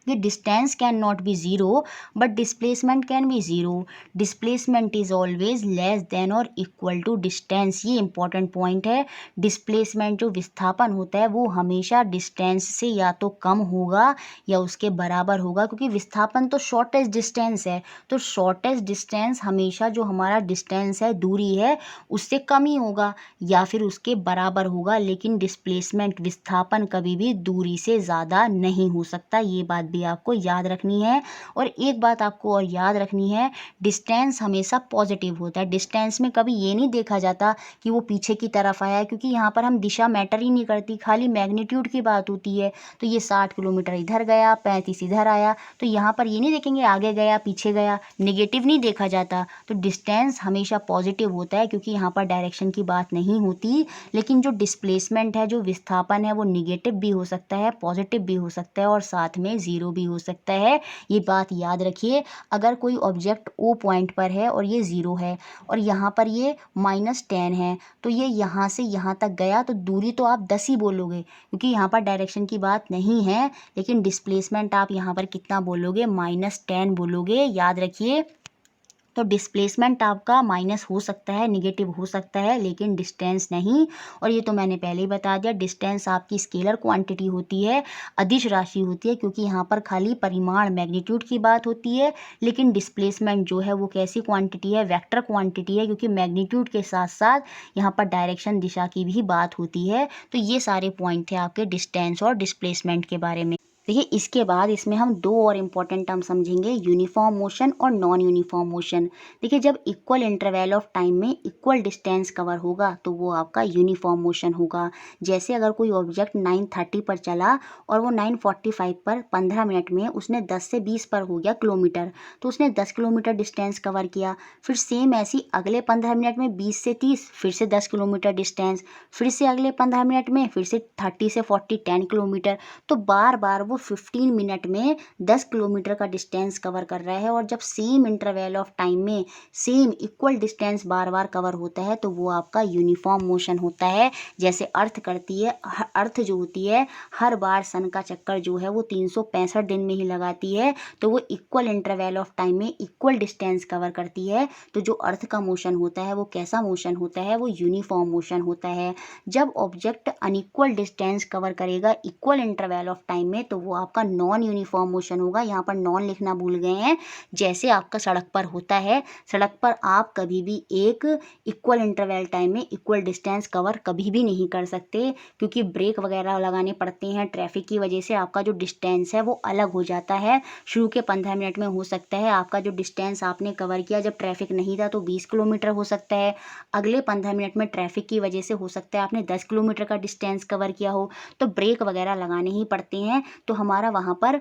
कि distance can not be zero but displacement can be zero. Displacement is always less than और इक्वल टू डिस्टेंस। ये इंपॉर्टेंट पॉइंट है। डिस्प्लेसमेंट जो विस्थापन होता है वो हमेशा डिस्टेंस से या तो कम होगा या उसके बराबर होगा, क्योंकि विस्थापन तो शॉर्टेस्ट डिस्टेंस है, तो शॉर्टेस्ट डिस्टेंस हमेशा जो हमारा डिस्टेंस है, दूरी है, उससे कम ही होगा या फिर उसके बराबर होगा। लेकिन डिस्प्लेसमेंट, विस्थापन कभी भी दूरी से ज़्यादा नहीं हो सकता, ये बात भी आपको याद रखनी है। और एक बात आपको और याद रखनी है, डिस्टेंस हमेशा पॉजिटिव होता है। डिस्टेंस में कभी ये नहीं देखा जाता कि वो पीछे की तरफ आया है, क्योंकि यहाँ पर हम दिशा मैटर ही नहीं करती, खाली मैग्नीट्यूड की बात होती है। तो ये 60 किलोमीटर इधर गया, 35 इधर आया, तो यहाँ पर ये नहीं देखेंगे आगे गया पीछे गया, नेगेटिव नहीं देखा जाता। तो डिस्टेंस हमेशा पॉजिटिव होता है, क्योंकि यहाँ पर डायरेक्शन की बात नहीं होती। लेकिन जो डिस्प्लेसमेंट है, जो विस्थापन है, वो निगेटिव भी हो सकता है, पॉजिटिव भी हो सकता है और साथ में ज़ीरो भी हो सकता है। ये बात याद रखिए। अगर कोई ऑब्जेक्ट ओ पॉइंट पर है और ये ज़ीरो है और यहाँ पर ये -10 है, तो ये यहाँ से यहाँ तक गया, तो दूरी तो आप 10 ही बोलोगे, क्योंकि यहाँ पर डायरेक्शन की बात नहीं है। लेकिन डिस्प्लेसमेंट आप यहाँ पर कितना बोलोगे, -10 बोलोगे, याद रखिए। तो डिस्प्लेसमेंट आपका माइनस हो सकता है, निगेटिव हो सकता है, लेकिन डिस्टेंस नहीं। और ये तो मैंने पहले ही बता दिया, डिस्टेंस आपकी स्केलर क्वांटिटी होती है, अदिश राशि होती है, क्योंकि यहाँ पर खाली परिमाण मैग्नीट्यूड की बात होती है। लेकिन डिस्प्लेसमेंट जो है वो कैसी क्वांटिटी है, वेक्टर क्वांटिटी है, क्योंकि मैग्नीट्यूड के साथ साथ यहाँ पर डायरेक्शन, दिशा की भी बात होती है। तो ये सारे पॉइंट थे आपके डिस्टेंस और डिस्प्लेसमेंट के बारे में। देखिए, इसके बाद इसमें हम दो और इम्पॉर्टेंट टर्म समझेंगे, यूनिफॉर्म मोशन और नॉन यूनिफॉर्म मोशन। देखिए, जब इक्वल इंटरवल ऑफ टाइम में इक्वल डिस्टेंस कवर होगा तो वो आपका यूनिफॉर्म मोशन होगा। जैसे अगर कोई ऑब्जेक्ट 9:30 पर चला और वो 9:45 पर 15 मिनट में उसने 10 से 20 पर हो गया किलोमीटर, तो उसने 10 किलोमीटर डिस्टेंस कवर किया। फिर सेम ऐसी अगले 15 मिनट में 20 से 30 फिर से 10 किलोमीटर डिस्टेंस, फिर से अगले 15 मिनट में फिर से 30 से 40 10 किलोमीटर। तो बार बार वो 15 मिनट में 10 किलोमीटर का डिस्टेंस कवर कर रहा है। और जब सेम इंटरवल ऑफ टाइम में सेम इक्वल डिस्टेंस बार बार कवर होता है तो वो आपका यूनिफॉर्म मोशन होता है। जैसे अर्थ करती है, अर्थ जो होती है हर बार सन का चक्कर जो है वो 365 दिन में ही लगाती है, तो वो इक्वल इंटरवल ऑफ टाइम में इक्वल डिस्टेंस कवर करती है। तो जो अर्थ का मोशन होता है वो कैसा मोशन होता है, वो यूनिफॉर्म मोशन होता है। जब ऑब्जेक्ट अनइक्वल डिस्टेंस कवर करेगा इक्वल इंटरवल ऑफ टाइम में तो वो आपका नॉन यूनिफॉर्म मोशन होगा। यहाँ पर नॉन लिखना भूल गए हैं। जैसे आपका सड़क पर होता है, सड़क पर आप कभी भी एक इक्वल इंटरवल टाइम में इक्वल डिस्टेंस कवर कभी भी नहीं कर सकते, क्योंकि ब्रेक वगैरह लगाने पड़ते हैं। ट्रैफिक की वजह से आपका जो डिस्टेंस है वो अलग हो जाता है। शुरू के 15 मिनट में हो सकता है आपका जो डिस्टेंस आपने कवर किया जब ट्रैफिक नहीं था तो 20 किलोमीटर हो सकता है। अगले 15 मिनट में ट्रैफिक की वजह से हो सकता है आपने 10 किलोमीटर का डिस्टेंस कवर किया हो। तो ब्रेक वगैरह लगाने ही पड़ते हैं। तो हमारा वहाँ पर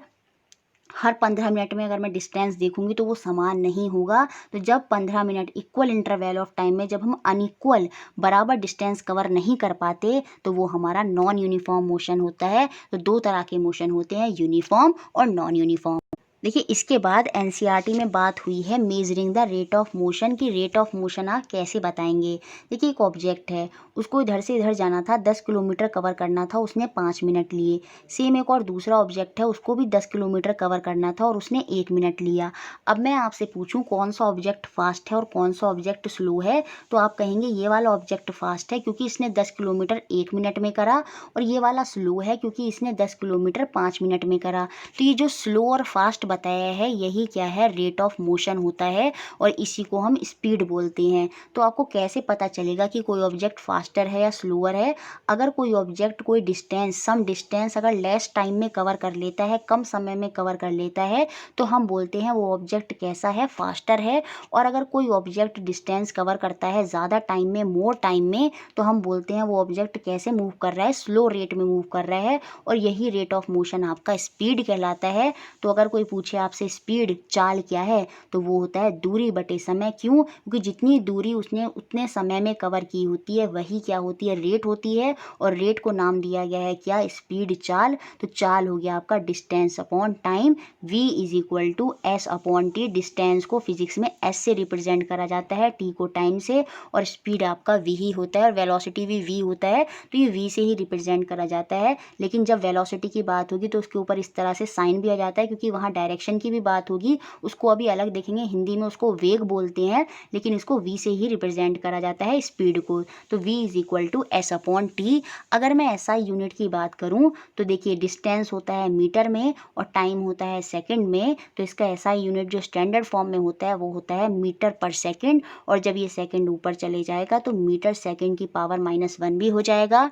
हर 15 मिनट में अगर मैं डिस्टेंस देखूंगी तो वो समान नहीं होगा। तो जब 15 minute equal interval of time में जब हम अनइक्वल बराबर डिस्टेंस कवर नहीं कर पाते तो वो हमारा नॉन यूनिफॉर्म मोशन होता है। तो दो तरह के मोशन होते हैं, यूनिफॉर्म और नॉन यूनिफॉर्म। देखिए, इसके बाद एनसीईआरटी में बात हुई है measuring the rate of motion की। रेट ऑफ मोशन आप कैसे बताएंगे। देखिए, एक ऑब्जेक्ट है, उसको इधर से इधर जाना था, 10 किलोमीटर कवर करना था, उसने 5 मिनट लिए। सेम एक और दूसरा ऑब्जेक्ट है, उसको भी 10 किलोमीटर कवर करना था और उसने 1 मिनट लिया। अब मैं आपसे पूछूं कौन सा ऑब्जेक्ट फास्ट है और कौन सा ऑब्जेक्ट स्लो है, तो आप कहेंगे ये वाला ऑब्जेक्ट फास्ट है क्योंकि इसने 10 किलोमीटर 1 मिनट में करा, और ये वाला स्लो है क्योंकि इसने 10 किलोमीटर 5 मिनट में करा। तो ये जो स्लो और फास्ट बताया है यही क्या है, रेट ऑफ मोशन होता है, और इसी को हम स्पीड बोलते हैं। तो आपको कैसे पता चलेगा कि कोई ऑब्जेक्ट फास्टर है या स्लोअर है। अगर कोई ऑब्जेक्ट कोई डिस्टेंस, सम डिस्टेंस अगर लेस टाइम में कवर कर लेता है, कम समय में कवर कर लेता है, तो हम बोलते हैं वो ऑब्जेक्ट कैसा है, फास्टर है। और अगर कोई ऑब्जेक्ट डिस्टेंस कवर करता है ज़्यादा टाइम में, मोर टाइम में, तो हम बोलते हैं वो ऑब्जेक्ट कैसे मूव कर रहा है, स्लो रेट में मूव कर रहा है। और यही रेट ऑफ मोशन आपका स्पीड कहलाता है। तो अगर कोई पूछे आपसे स्पीड, चाल क्या है, तो वो होता है दूरी बटे समय। क्यों? क्योंकि जितनी दूरी उसने उतने समय में कवर की होती है वही क्या होती है, रेट होती है। और रेट को नाम दिया गया है क्या, स्पीड, चाल। तो चाल हो गया आपका distance upon time. v is equal to S upon T. Distance को फिजिक्स में एस से रिप्रेजेंट करा जाता है, टी को टाइम से, और स्पीड आपका v ही होता है, और वेलोसिटी भी v होता है। तो ये v से ही रिप्रेजेंट करा जाता है। लेकिन जब वेलोसिटी की बात होगी तो उसके ऊपर इस तरह से साइन भी आ जाता है, क्योंकि वहाँ डायरेक्शन की भी बात होगी। उसको अभी अलग देखेंगे, हिंदी में उसको वेग बोलते हैं, लेकिन इसको v से ही रिप्रेजेंट करा जाता है स्पीड को। तो v is equal to S upon T. अगर मैं एसआई यूनिट की बात करूं तो देखिए, डिस्टेंस होता है मीटर में और टाइम होता है सेकंड में। तो इसका एसआई यूनिट जो स्टैंडर्ड फॉर्म में होता है वो होता है मीटर पर सेकंड, और जब ये सेकंड ऊपर चले जाएगा तो मीटर सेकंड की पावर -1 भी हो जाएगा।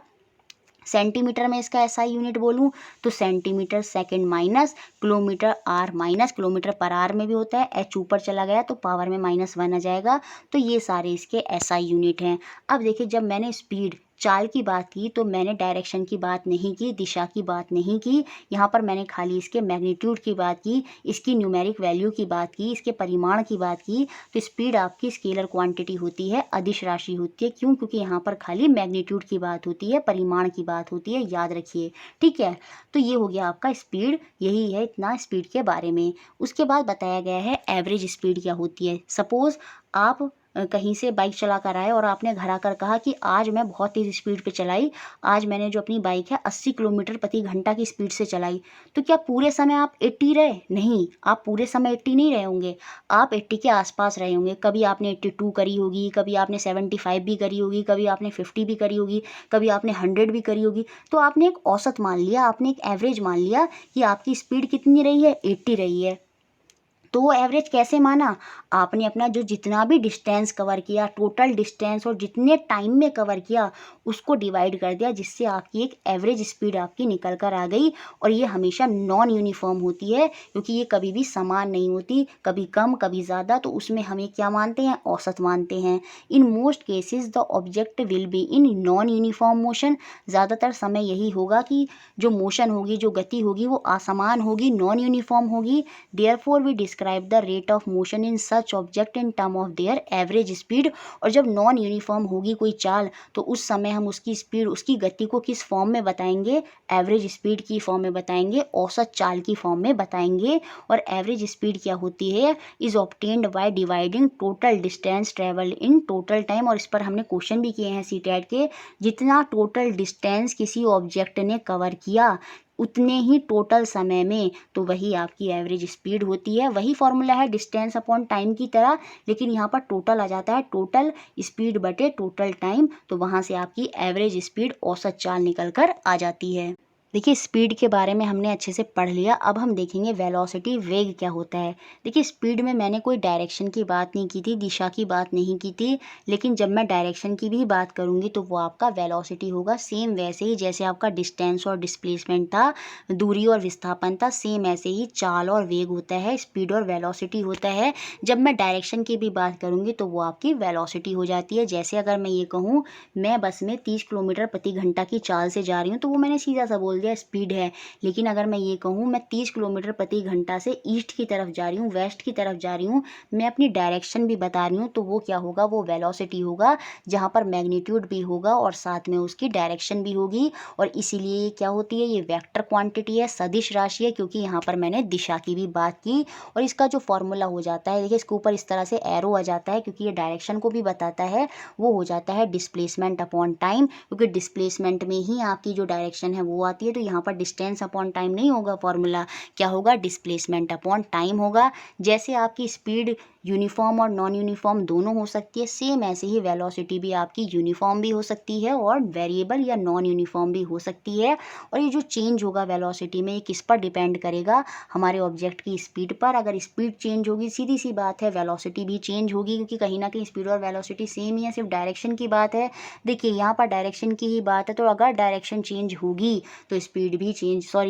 सेंटीमीटर में इसका एसआई यूनिट बोलूँ तो centimetre second minus kilometre hour minus kilometre per hour में भी होता है, एच ऊपर चला गया तो पावर में -1 आ जाएगा। तो ये सारे इसके एसआई यूनिट हैं। अब देखिए जब मैंने स्पीड चाल की बात की तो मैंने डायरेक्शन की बात नहीं की, दिशा की बात नहीं की, यहाँ पर मैंने खाली इसके मैग्नीट्यूड की बात की, इसकी न्यूमेरिक वैल्यू की बात की, इसके परिमाण की बात की। तो स्पीड आपकी स्केलर क्वांटिटी होती है, अदिश राशि होती है। क्यों? क्योंकि यहाँ पर खाली मैग्नीट्यूड की बात होती है, परिमाण की बात होती है, याद रखिए। ठीक है, तो ये हो गया आपका स्पीड, यही है इतना स्पीड के बारे में। उसके बाद बताया गया है एवरेज स्पीड क्या होती है। सपोज आप कहीं से बाइक चला कर आए और आपने घर आकर कहा कि आज मैं बहुत तेज़ स्पीड पे चलाई, आज मैंने जो अपनी बाइक है 80 किलोमीटर प्रति घंटा की स्पीड से चलाई। तो क्या पूरे समय आप 80 रहे? नहीं, आप पूरे समय 80 नहीं रहे होंगे, आप 80 के आसपास रहे होंगे। कभी आपने 82 करी होगी, कभी आपने 75 भी करी होगी, कभी आपने 50 भी करी होगी, कभी आपने 100 भी करी होगी। तो आपने एक औसत मान लिया, आपने एक एवरेज मान लिया कि आपकी स्पीड कितनी रही है, 80 रही है। तो वो एवरेज कैसे माना? आपने अपना जो जितना भी डिस्टेंस कवर किया, टोटल डिस्टेंस और जितने टाइम में कवर किया, उसको डिवाइड कर दिया, जिससे आपकी एक एवरेज स्पीड आपकी निकल कर आ गई। और ये हमेशा नॉन यूनिफॉर्म होती है, क्योंकि ये कभी भी समान नहीं होती, कभी कम कभी ज़्यादा। तो उसमें हमें क्या मानते हैं? औसत मानते हैं। In most cases the object will be in non uniform motion. ज़्यादातर समय यही होगा कि जो मोशन होगी, जो गति होगी, वो असमान होगी, नॉन यूनिफॉर्म होगी। Therefore we describe the rate of motion in such object in term of their average speed। और जब नॉन यूनिफॉर्म होगी कोई चाल तो उस समय हम उसकी स्पीड, उसकी गति को किस फॉर्म में बताएंगे? एवरेज स्पीड की फॉर्म में बताएंगे, औसत चाल की फॉर्म में बताएंगे। और एवरेज स्पीड क्या होती है? Is obtained by dividing total distance travel in total time. और इस पर हमने क्वेश्चन भी किए हैं सीटेट के। जितना टोटल डिस्टेंस किसी ऑब्जेक्ट ने कवर किया उतने ही टोटल समय में, तो वही आपकी एवरेज स्पीड होती है। वही फॉर्मूला है डिस्टेंस अपॉन टाइम की तरह, लेकिन यहाँ पर टोटल आ जाता है, टोटल स्पीड बटे टोटल टाइम। तो वहाँ से आपकी एवरेज स्पीड, औसत चाल निकल कर आ जाती है। देखिए स्पीड के बारे में हमने अच्छे से पढ़ लिया। अब हम देखेंगे वेलोसिटी, वेग क्या होता है। देखिए स्पीड में मैंने कोई डायरेक्शन की बात नहीं की थी, दिशा की बात नहीं की थी, लेकिन जब मैं डायरेक्शन की भी बात करूँगी तो वो आपका वेलोसिटी होगा। सेम वैसे ही जैसे आपका डिस्टेंस और डिस्प्लेसमेंट था, दूरी और विस्थापन था, सेम ऐसे ही चाल और वेग होता है, स्पीड और वेलोसिटी होता है। जब मैं डायरेक्शन की भी बात करूँगी तो वो आपकी वेलोसिटी हो जाती है। जैसे अगर मैं ये कहूँ मैं बस में 30 किलोमीटर प्रति घंटा की चाल से जा रही हूँ, तो वो मैंने सीधा सा बोल दिया स्पीड है। लेकिन अगर मैं ये कहूँ मैं 30 किलोमीटर प्रति घंटा से ईस्ट की तरफ जा रही हूँ, वेस्ट की तरफ जा रही हूँ, मैं अपनी डायरेक्शन भी बता रही हूँ, तो वो क्या होगा? वो वेलोसिटी होगा, जहाँ पर मैग्नीट्यूड भी होगा और साथ में उसकी डायरेक्शन भी होगी। और इसीलिए ये क्या होती है? ये वेक्टर क्वांटिटी है, सदिश राशि है, क्योंकि यहाँ पर मैंने दिशा की भी बात की। और इसका जो फॉर्मूला हो जाता है, देखिए इसके ऊपर इस तरह से एरो आ जाता है, क्योंकि ये डायरेक्शन को भी बताता है। वो हो जाता है डिस्प्लेसमेंट अपॉन टाइम, क्योंकि डिस्प्लेसमेंट में ही आपकी जो डायरेक्शन है वो आती है। तो यहाँ पर डिस्टेंस अपॉन टाइम नहीं होगा फॉर्मूला, क्या होगा? डिस्प्लेसमेंट अपॉन टाइम होगा। जैसे आपकी स्पीड यूनिफॉर्म और नॉन यूनिफॉर्म दोनों हो सकती है, सेम ऐसे ही वेलोसिटी भी आपकी यूनिफॉर्म भी हो सकती है और वेरिएबल या नॉन यूनिफॉर्म भी हो सकती है। और ये जो चेंज होगा वेलोसिटी में, ये किस पर डिपेंड करेगा? हमारे ऑब्जेक्ट की स्पीड पर। अगर स्पीड चेंज होगी, सीधी सी बात है, वेलोसिटी भी चेंज होगी, क्योंकि कहीं ना कहीं स्पीड और वेलोसिटी सेम ही है, सिर्फ डायरेक्शन की बात है। देखिए यहाँ पर डायरेक्शन की ही बात है, तो अगर डायरेक्शन चेंज होगी तो स्पीड भी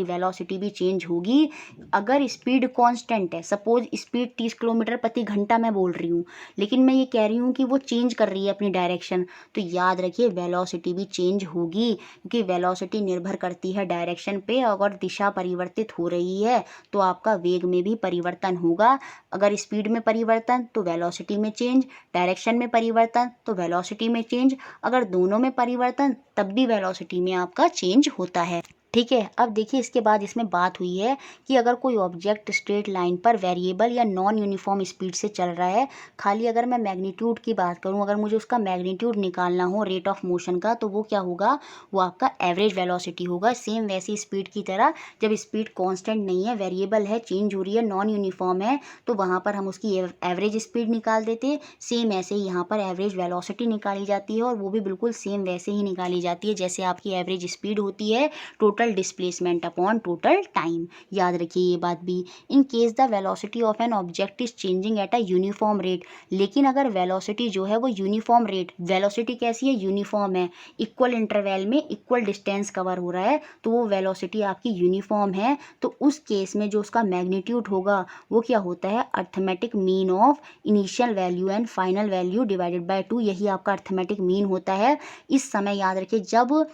वेलोसिटी भी चेंज होगी। अगर स्पीड कांस्टेंट है, सपोज स्पीड 30 किलोमीटर प्रति घंटा मैं बोल रही हूँ, लेकिन मैं ये कह रही हूँ कि वो चेंज कर रही है अपनी डायरेक्शन, तो याद रखिए वेलोसिटी भी चेंज होगी, क्योंकि वेलोसिटी निर्भर करती है डायरेक्शन पे। अगर दिशा परिवर्तित हो रही है तो आपका वेग में भी परिवर्तन होगा। अगर स्पीड में परिवर्तन तो वेलोसिटी में चेंज, डायरेक्शन में परिवर्तन तो वेलोसिटी में चेंज, अगर दोनों में परिवर्तन तब भी वेलोसिटी में आपका चेंज होता है। ठीक है, अब देखिए इसके बाद इसमें बात हुई है कि अगर कोई ऑब्जेक्ट स्ट्रेट लाइन पर वेरिएबल या नॉन यूनिफॉर्म स्पीड से चल रहा है, खाली अगर मैं मैग्नीट्यूड की बात करूं, अगर मुझे उसका मैग्नीट्यूड निकालना हो रेट ऑफ मोशन का, तो वो क्या होगा? वो आपका एवरेज वेलोसिटी होगा। सेम वैसी स्पीड की तरह, जब स्पीड कांस्टेंट नहीं है, वेरिएबल है, चेंज हो रही है, नॉन यूनिफॉर्म है, तो वहाँ पर हम उसकी एवरेज स्पीड निकाल देते। सेम ऐसे ही यहाँ पर एवरेज वेलोसिटी निकाली जाती है, और वो भी बिल्कुल सेम वैसे ही निकाली जाती है जैसे आपकी एवरेज स्पीड होती है। Total total displacement upon total time. याद रखिए ये बात भी। In case the velocity of an object is changing at a uniform rate, लेकिन अगर वेलोसिटी जो है वो यूनिफॉर्म रेट, वेलोसिटी कैसी है, यूनिफॉर्म है, इक्वल इंटरवल में इक्वल डिस्टेंस कवर हो रहा है, तो वो वेलोसिटी आपकी यूनिफॉर्म है, तो उस केस में जो उसका मैग्नीट्यूड होगा वो क्या होता है, arithmetic mean of initial value and final value divided by 2, यही आपका अर्थमेटिक मीन होता है। इस समय याद रखिए जब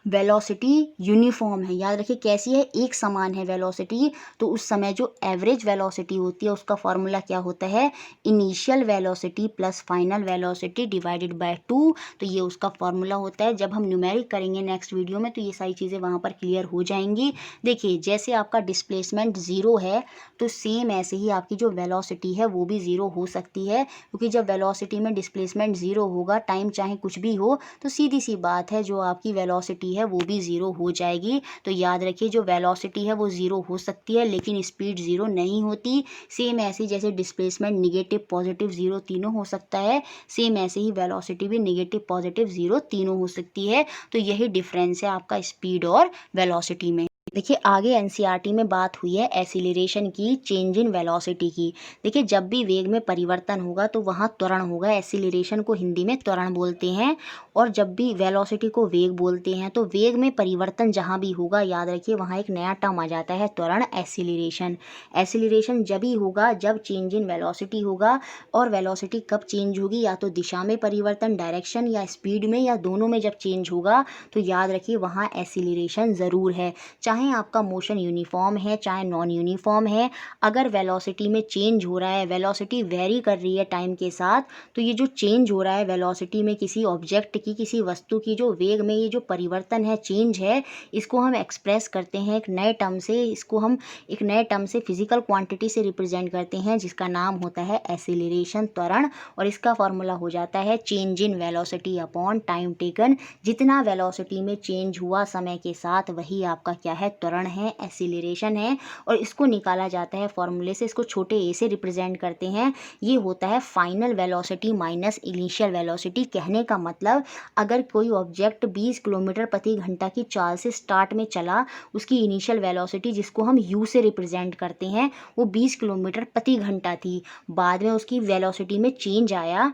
वेलोसिटी यूनिफॉर्म है, याद रखिए कैसी है, एक समान है वेलोसिटी, तो उस समय जो एवरेज वेलोसिटी होती है उसका फॉर्मूला क्या होता है, initial velocity plus final velocity divided by 2, तो ये उसका फॉर्मूला होता है। जब हम न्यूमेरिक करेंगे नेक्स्ट वीडियो में तो ये सारी चीज़ें वहाँ पर क्लियर हो जाएंगी। देखिए जैसे आपका डिस्प्लेसमेंट ज़ीरो है तो सेम ऐसे ही आपकी जो वेलोसिटी है वो भी ज़ीरो हो सकती है, क्योंकि जब वेलोसिटी में डिस्प्लेसमेंट ज़ीरो होगा, टाइम चाहे कुछ भी हो, तो सीधी सी बात है जो आपकी वेलोसिटी है वो भी ज़ीरो हो जाएगी। तो याद रखिए जो वेलोसिटी है वो ज़ीरो हो सकती है लेकिन स्पीड ज़ीरो नहीं होती। सेम ऐसे जैसे डिस्प्लेसमेंट निगेटिव पॉजिटिव ज़ीरो तीनों हो सकता है, सेम ऐसे ही वेलोसिटी भी निगेटिव पॉजिटिव ज़ीरो तीनों हो सकती है। तो यही डिफरेंस है आपका स्पीड और वेलोसिटी में। देखिए आगे एनसीईआरटी में बात हुई है एसिलरेशन की, चेंज इन वेलोसिटी की। देखिए जब भी वेग में परिवर्तन होगा तो वहाँ त्वरण होगा, एसिलरेशन को हिंदी में त्वरण बोलते हैं, और जब भी वेलोसिटी को वेग बोलते हैं। तो वेग में परिवर्तन जहाँ भी होगा याद रखिए वहाँ एक नया टर्म आ जाता है, त्वरण, एसिलरेशन। एसिलरेशन जब ही होगा जब चेंज इन वेलोसिटी होगा, और वेलोसिटी कब चेंज होगी, या तो दिशा में परिवर्तन डायरेक्शन, या स्पीड में, या दोनों में जब चेंज होगा तो याद रखिए वहाँ एसिलरेशन ज़रूर है। चाहे आपका मोशन यूनिफॉर्म है चाहे नॉन यूनिफॉर्म है, अगर वेलोसिटी में चेंज हो रहा है, वेलोसिटी वेरी कर रही है टाइम के साथ, तो ये जो चेंज हो रहा है वेलोसिटी में किसी ऑब्जेक्ट की, किसी वस्तु की जो वेग में ये जो परिवर्तन है, चेंज है, इसको हम एक्सप्रेस करते हैं एक नए टर्म से, इसको हम एक नए टर्म से फिजिकल क्वांटिटी से रिप्रेजेंट करते हैं जिसका नाम होता है एसिलरेशन, त्वरण, और इसका फॉर्मूला हो जाता है change in velocity upon time taken. जितना वेलोसिटी में चेंज हुआ समय के साथ वही आपका क्या है, त्वरण है, एसिलरेशन है, और इसको निकाला जाता है फॉर्मूले से, इसको छोटे ए से रिप्रेजेंट करते हैं। ये होता है final velocity minus initial velocity. कहने का मतलब अगर कोई ऑब्जेक्ट 20 किलोमीटर प्रति घंटा की चाल से स्टार्ट में चला, उसकी इनिशियल वेलोसिटी जिसको हम यू से रिप्रेजेंट करते हैं वो 20 किलोमीटर प्रति घंटा थी, बाद में उसकी वेलोसिटी में चेंज आया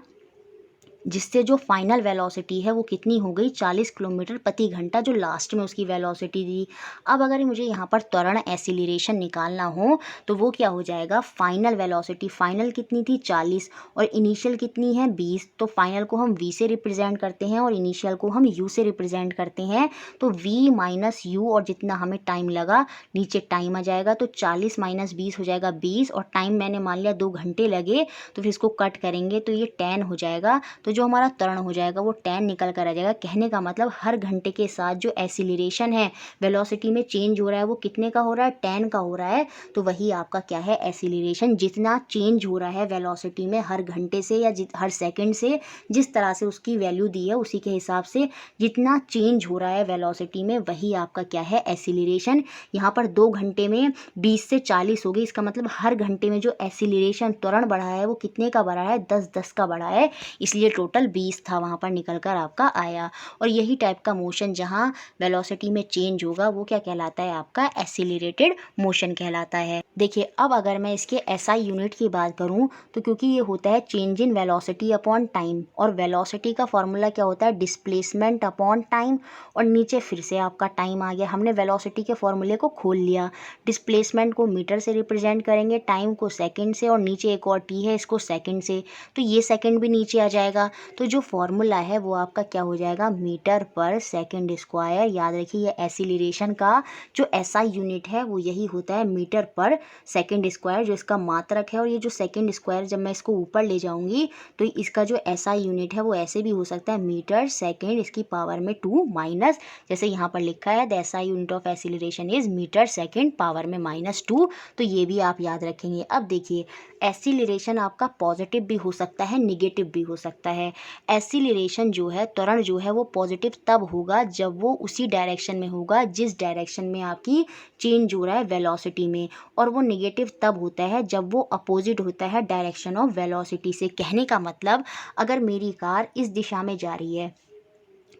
जिससे जो फाइनल वेलोसिटी है वो कितनी हो गई, 40 किलोमीटर प्रति घंटा, जो लास्ट में उसकी वेलोसिटी थी। अब अगर मुझे यहाँ पर त्वरण, एसिलरेशन निकालना हो तो वो क्या हो जाएगा, फाइनल वेलोसिटी, फाइनल कितनी थी 40 और इनिशियल कितनी है 20, तो फाइनल को हम v से रिप्रेजेंट करते हैं और इनिशियल को हम u से रिप्रेजेंट करते हैं। तो v माइनस यू, और जितना हमें टाइम लगा नीचे टाइम आ जाएगा, तो 40 माइनस 20 हो जाएगा 20, और टाइम मैंने मान लिया 2 घंटे लगे, तो फिर इसको कट करेंगे तो ये 10 हो जाएगा। तो जो हमारा त्वरण हो जाएगा वो 10 निकल कर आ जाएगा। कहने का मतलब हर घंटे के साथ जो एसिलरेशन है, वेलोसिटी में चेंज हो रहा है, वो कितने का हो रहा है, 10 का हो रहा है। तो वही आपका क्या है, एसिलरेशन। जितना चेंज हो रहा है वेलोसिटी में हर घंटे से या हर सेकंड से, जिस तरह से उसकी वैल्यू दी है उसी के हिसाब से जितना चेंज हो रहा है वेलोसिटी में, वही आपका क्या है, एसिलरेशन। यहाँ पर 2 घंटे में 20 से 40 हो गई, इसका मतलब हर घंटे में जो एसिलरेशन, त्वरण बढ़ा है वो कितने का बढ़ा है, 10 का बढ़ा है, इसलिए टोटल 20 था वहाँ पर निकल कर आपका आया। और यही टाइप का मोशन जहाँ वेलोसिटी में चेंज होगा वो क्या कहलाता है, आपका एसिलरेटेड मोशन कहलाता है। देखिए अब अगर मैं इसके एसआई यूनिट की बात करूँ तो क्योंकि ये होता है change in velocity upon time, और वेलोसिटी का फॉर्मूला क्या होता है, डिस्प्लेसमेंट अपॉन टाइम, और नीचे फिर से आपका टाइम आ गया। हमने वेलोसिटी के फॉर्मूले को खोल लिया, डिस्प्लेसमेंट को मीटर से रिप्रेजेंट करेंगे, टाइम को सेकंड से, और नीचे एक और टी है इसको सेकंड से, तो ये सेकंड भी नीचे आ जाएगा। तो जो फॉर्मूला है वो आपका क्या हो जाएगा, मीटर पर सेकंड स्क्वायर। याद रखिए ये एसिलरेशन का जो एसआई यूनिट है वो यही होता है, मीटर पर सेकंड स्क्वायर, जो इसका मात्रक है। और ये जो सेकंड स्क्वायर जब मैं इसको ऊपर ले जाऊंगी तो इसका जो एसआई यूनिट है वो ऐसे भी हो सकता है, मीटर सेकंड इसकी पावर में 2 माइनस, जैसे यहाँ पर लिखा है the SI unit of acceleration is metre second power में -2, तो ये भी आप याद रखेंगे। अब देखिए एसिलरेशन आपका पॉजिटिव भी हो सकता है, निगेटिव भी हो सकता है। एसिलरेशन जो है, त्वरण जो है, वो पॉजिटिव तब होगा जब वो उसी डायरेक्शन में होगा जिस डायरेक्शन में आपकी चेंज हो रहा है वेलोसिटी में, और वो निगेटिव तब होता है जब वो अपोजिट होता है डायरेक्शन ऑफ वेलोसिटी से। कहने का मतलब अगर मेरी कार इस दिशा में जा रही है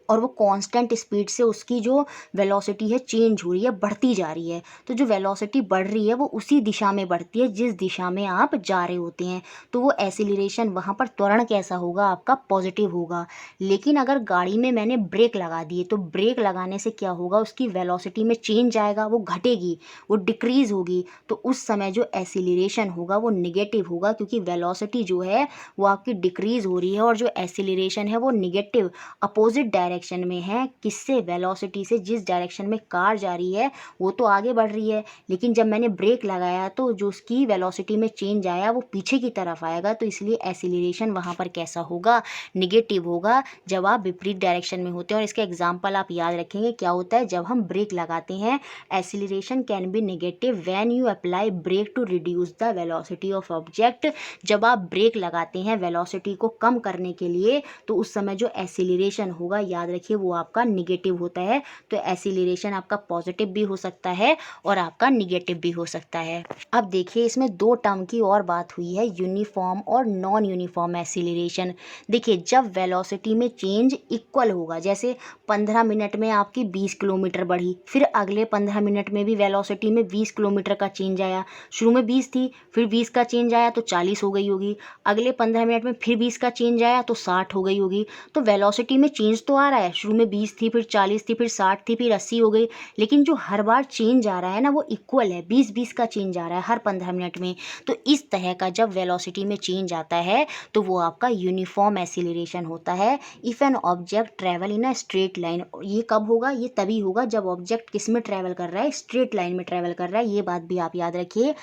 और वो कांस्टेंट स्पीड से उसकी जो वेलोसिटी है चेंज हो रही है, बढ़ती जा रही है। तो जो वेलोसिटी बढ़ रही है वो उसी दिशा में बढ़ती है जिस दिशा में आप जा रहे होते हैं। तो वो एसिलरेशन वहाँ पर त्वरण कैसा होगा आपका, पॉजिटिव होगा। लेकिन अगर गाड़ी में मैंने ब्रेक लगा दिए तो ब्रेक लगाने से क्या होगा, उसकी वेलोसिटी में चेंज आएगा, वो घटेगी, वो डिक्रीज होगी। तो उस समय जो एसिलरेशन होगा वो निगेटिव होगा, क्योंकि वेलोसिटी जो है वो आपकी डिक्रीज हो रही है और जो एसिलरेशन है वो निगेटिव अपोजिट डायरेक्शन में है। किससे, वेलोसिटी से। जिस डायरेक्शन में कार जा रही है वो तो आगे बढ़ रही है, लेकिन जब मैंने ब्रेक लगाया तो जो उसकी वेलोसिटी में चेंज आया वो पीछे की तरफ आएगा। तो इसलिए एसिलरेशन वहाँ पर कैसा होगा, निगेटिव होगा, जब आप विपरीत डायरेक्शन में होते हैं। और इसका एग्जाम्पल आप याद रखेंगे क्या होता है, जब हम ब्रेक लगाते हैं, acceleration can be negative when you apply brake to reduce the velocity of object. जब आप ब्रेक लगाते हैं वेलोसिटी को कम करने के लिए, तो उस समय जो एसिलरेशन होगा, याद रखिए, वो आपका निगेटिव होता है। तो एसिलरेशन आपका पॉजिटिव भी हो सकता है और आपका निगेटिव भी हो सकता है। अब देखिए इसमें दो टर्म की और बात हुई है, यूनिफॉर्म और नॉन यूनिफॉर्म एसिलरेशन। देखिए जब वेलोसिटी में चेंज इक्वल होगा, जैसे 15 मिनट में आपकी 20 किलोमीटर बढ़ी, फिर अगले 15 मिनट में भी वेलोसिटी में 20 किलोमीटर का चेंज आया। शुरू में 20 थी, फिर 20 का चेंज आया तो 40 हो गई होगी। अगले 15 मिनट में फिर 20 का चेंज आया तो 60 हो गई होगी। तो वेलोसिटी में चेंज तो आ रहा है, शुरू में 20 थी, फिर 40 थी, फिर 60 थी, फिर 80 हो गई। लेकिन जो हर बार चेंज आ रहा है ना वो इक्वल है, 20-20 का चेंज आ रहा है हर 15 मिनट में। तो इस तरह का जब वेलोसिटी में चेंज आता है तो वो आपका यूनिफॉर्म एसिलरेशन होता है। If an object travel in a straight line, ये कब होगा, ये तभी होगा जब ऑब्जेक्ट किस में ट्रेवल कर रहा है, स्ट्रेट लाइन में ट्रेवल कर रहा है। ये बात भी आप याद रखिए।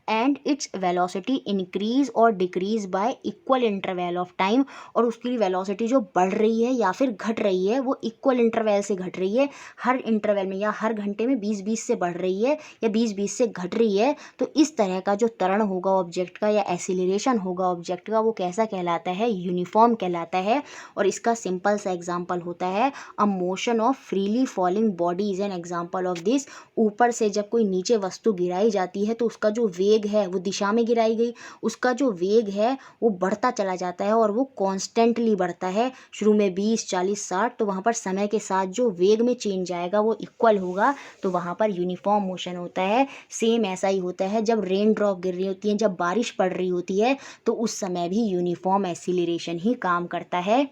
एंड इट्स वेलोसिटी इंक्रीज और decrease y equal interval of time, और उसकी वेलोसिटी जो बढ़ रही है या फिर घट रही है वो इक्वल इंटरवल से घट रही है। हर इंटरवल में या हर घंटे में 20-20 से बढ़ रही है या 20-20 से घट रही है। तो इस तरह का जो त्वरण होगा ऑब्जेक्ट का या एसिलरेशन होगा ऑब्जेक्ट का, वो कैसा कहलाता है, यूनिफॉर्म कहलाता है। और इसका सिंपल सा एग्जांपल होता है a motion of freely falling body is an example of this. ऊपर से जब कोई नीचे वस्तु गिराई जाती है तो उसका जो वेग है, वो दिशा में गिराई गई, उसका जो वेग है वो बढ़ता चला जाता है और वो कॉन्स्टेंटली बढ़ता है। शुरू में 20, 40, 60, तो वहाँ पर समय के साथ जो वेग में चेंज आएगा वो इक्वल होगा, तो वहाँ पर यूनिफॉर्म मोशन होता है। सेम ऐसा ही होता है जब रेन ड्रॉप गिर रही होती है, जब बारिश पड़ रही होती है, तो उस समय भी यूनिफॉर्म एसिलरेशन ही काम करता है।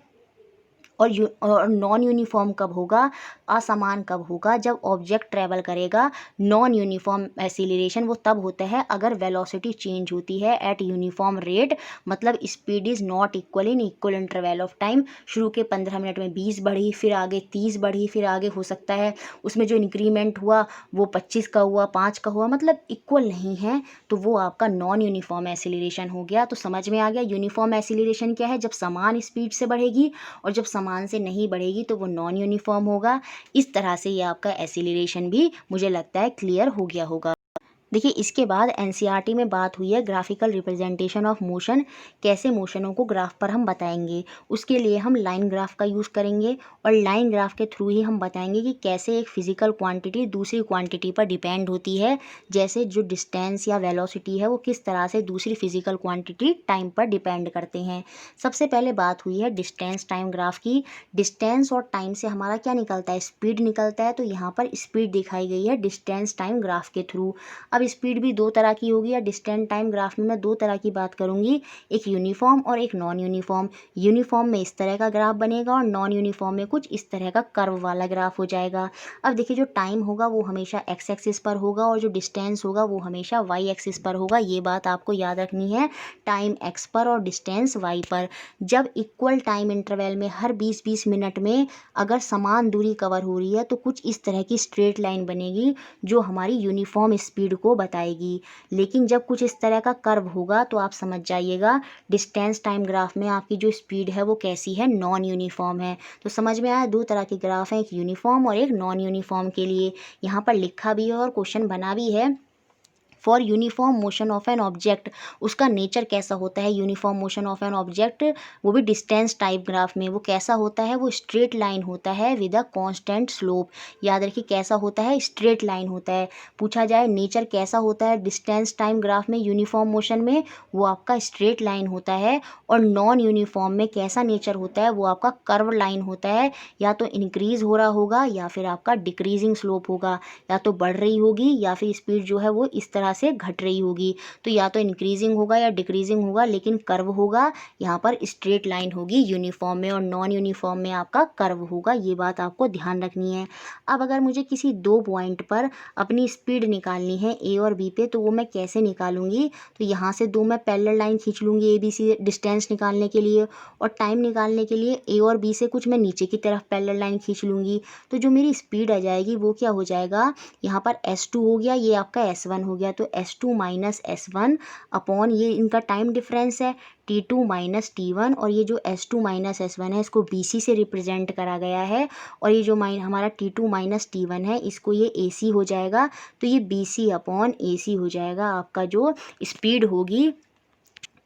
और नॉन यूनिफॉर्म कब होगा, असमान कब होगा, जब ऑब्जेक्ट ट्रेवल करेगा। नॉन यूनिफॉर्म एसिलरेशन वो तब होता है अगर वेलोसिटी चेंज होती है एट यूनिफॉर्म रेट, मतलब speed is not equal in equal interval of time. शुरू के 15 मिनट में 20 बढ़ी, फिर आगे 30 बढ़ी, फिर आगे हो सकता है उसमें जो इंक्रीमेंट हुआ वो 25 का हुआ, 5 का हुआ, मतलब इक्वल नहीं है, तो वो आपका नॉन यूनिफॉर्म एसिलरेशन हो गया। तो समझ में आ गया यूनिफॉर्म एसिलरेशन क्या है, जब समान स्पीड से बढ़ेगी, और जब समान से नहीं बढ़ेगी तो वो नॉन यूनिफॉर्म होगा। इस तरह से ये आपका एसिलरेशन भी मुझे लगता है क्लियर हो गया होगा। देखिए इसके बाद एनसीईआरटी में बात हुई है ग्राफिकल रिप्रेजेंटेशन ऑफ मोशन, कैसे मोशनों को ग्राफ पर हम बताएंगे। उसके लिए हम लाइन ग्राफ का यूज़ करेंगे और लाइन ग्राफ के थ्रू ही हम बताएंगे कि कैसे एक फिजिकल क्वांटिटी दूसरी क्वांटिटी पर डिपेंड होती है, जैसे जो डिस्टेंस या वेलोसिटी है वो किस तरह से दूसरी फिजिकल क्वांटिटी टाइम पर डिपेंड करते हैं। सबसे पहले बात हुई है डिस्टेंस टाइम ग्राफ की। डिस्टेंस और टाइम से हमारा क्या निकलता है, स्पीड निकलता है, तो यहाँ पर स्पीड दिखाई गई है डिस्टेंस टाइम ग्राफ के थ्रू। अब स्पीड भी दो तरह की होगी, या डिस्टेंस टाइम ग्राफ में मैं दो तरह की बात करूंगी, एक यूनिफॉर्म और एक नॉन यूनिफॉर्म। यूनिफॉर्म में इस तरह का ग्राफ बनेगा और नॉन यूनिफॉर्म में कुछ इस तरह का कर्व वाला ग्राफ हो जाएगा। अब देखिए जो टाइम होगा वो हमेशा एक्स एक्सिस पर होगा और जो डिस्टेंस होगा वो हमेशा वाई एक्सिस पर होगा। ये बात आपको याद रखनी है, टाइम एक्स पर और डिस्टेंस वाई पर। जब इक्वल टाइम इंटरवल में हर 20-20 मिनट में अगर समान दूरी कवर हो रही है तो कुछ इस तरह की स्ट्रेट लाइन बनेगी जो हमारी यूनिफॉर्म स्पीड को बताएगी। लेकिन जब कुछ इस तरह का कर्व होगा तो आप समझ जाइएगा डिस्टेंस टाइम ग्राफ में आपकी जो स्पीड है वो कैसी है, नॉन यूनिफॉर्म है। तो समझ में आया, दो तरह के ग्राफ हैं, एक यूनिफॉर्म और एक नॉन यूनिफॉर्म के लिए। यहाँ पर लिखा भी है और क्वेश्चन बना भी है। For uniform motion of an object, उसका नेचर कैसा होता है uniform motion of an object, वो भी डिस्टेंस टाइप ग्राफ में, वो कैसा होता है, वो स्ट्रेट लाइन होता है विद अ कांस्टेंट स्लोप। याद रखिए कैसा होता है, स्ट्रेट लाइन होता है। पूछा जाए नेचर कैसा होता है डिस्टेंस टाइम ग्राफ में यूनिफॉर्म मोशन में, वो आपका स्ट्रेट लाइन होता है। और नॉन यूनिफॉर्म में कैसा नेचर होता है, वो आपका कर्व लाइन होता है, या तो इंक्रीज हो रहा होगा या फिर आपका डिक्रीजिंग स्लोप होगा, या तो बढ़ रही होगी या फिर स्पीड जो है वो इस तरह से घट रही होगी। तो या तो इंक्रीजिंग होगा या डिक्रीजिंग होगा, लेकिन कर्व होगा, यहाँ पर स्ट्रेट लाइन होगी यूनिफॉर्म में, और नॉन यूनिफॉर्म में आपका कर्व होगा। ये बात आपको ध्यान रखनी है। अब अगर मुझे किसी दो पॉइंट पर अपनी स्पीड निकालनी है ए और बी पे, तो वो मैं कैसे निकालूंगी, तो यहाँ से दो मैं पैरेलल लाइन खींच लूँगी ए बी सी डिस्टेंस निकालने के लिए, और टाइम निकालने के लिए ए और बी से कुछ मैं नीचे की तरफ पैरेलल लाइन खींच लूँगी। तो जो मेरी स्पीड आ जाएगी वो क्या हो जाएगा, यहाँ पर S2 हो गया, ये आपका S1 हो गया, तो S2 माइनस S1 अपॉन ये इनका टाइम डिफरेंस है T2 माइनस T1, और ये जो S2 माइनस S1 है इसको BC से रिप्रेजेंट करा गया है, और ये जो हमारा T2 माइनस T1 है इसको ये AC हो जाएगा, तो ये BC अपॉन AC हो जाएगा आपका जो स्पीड होगी।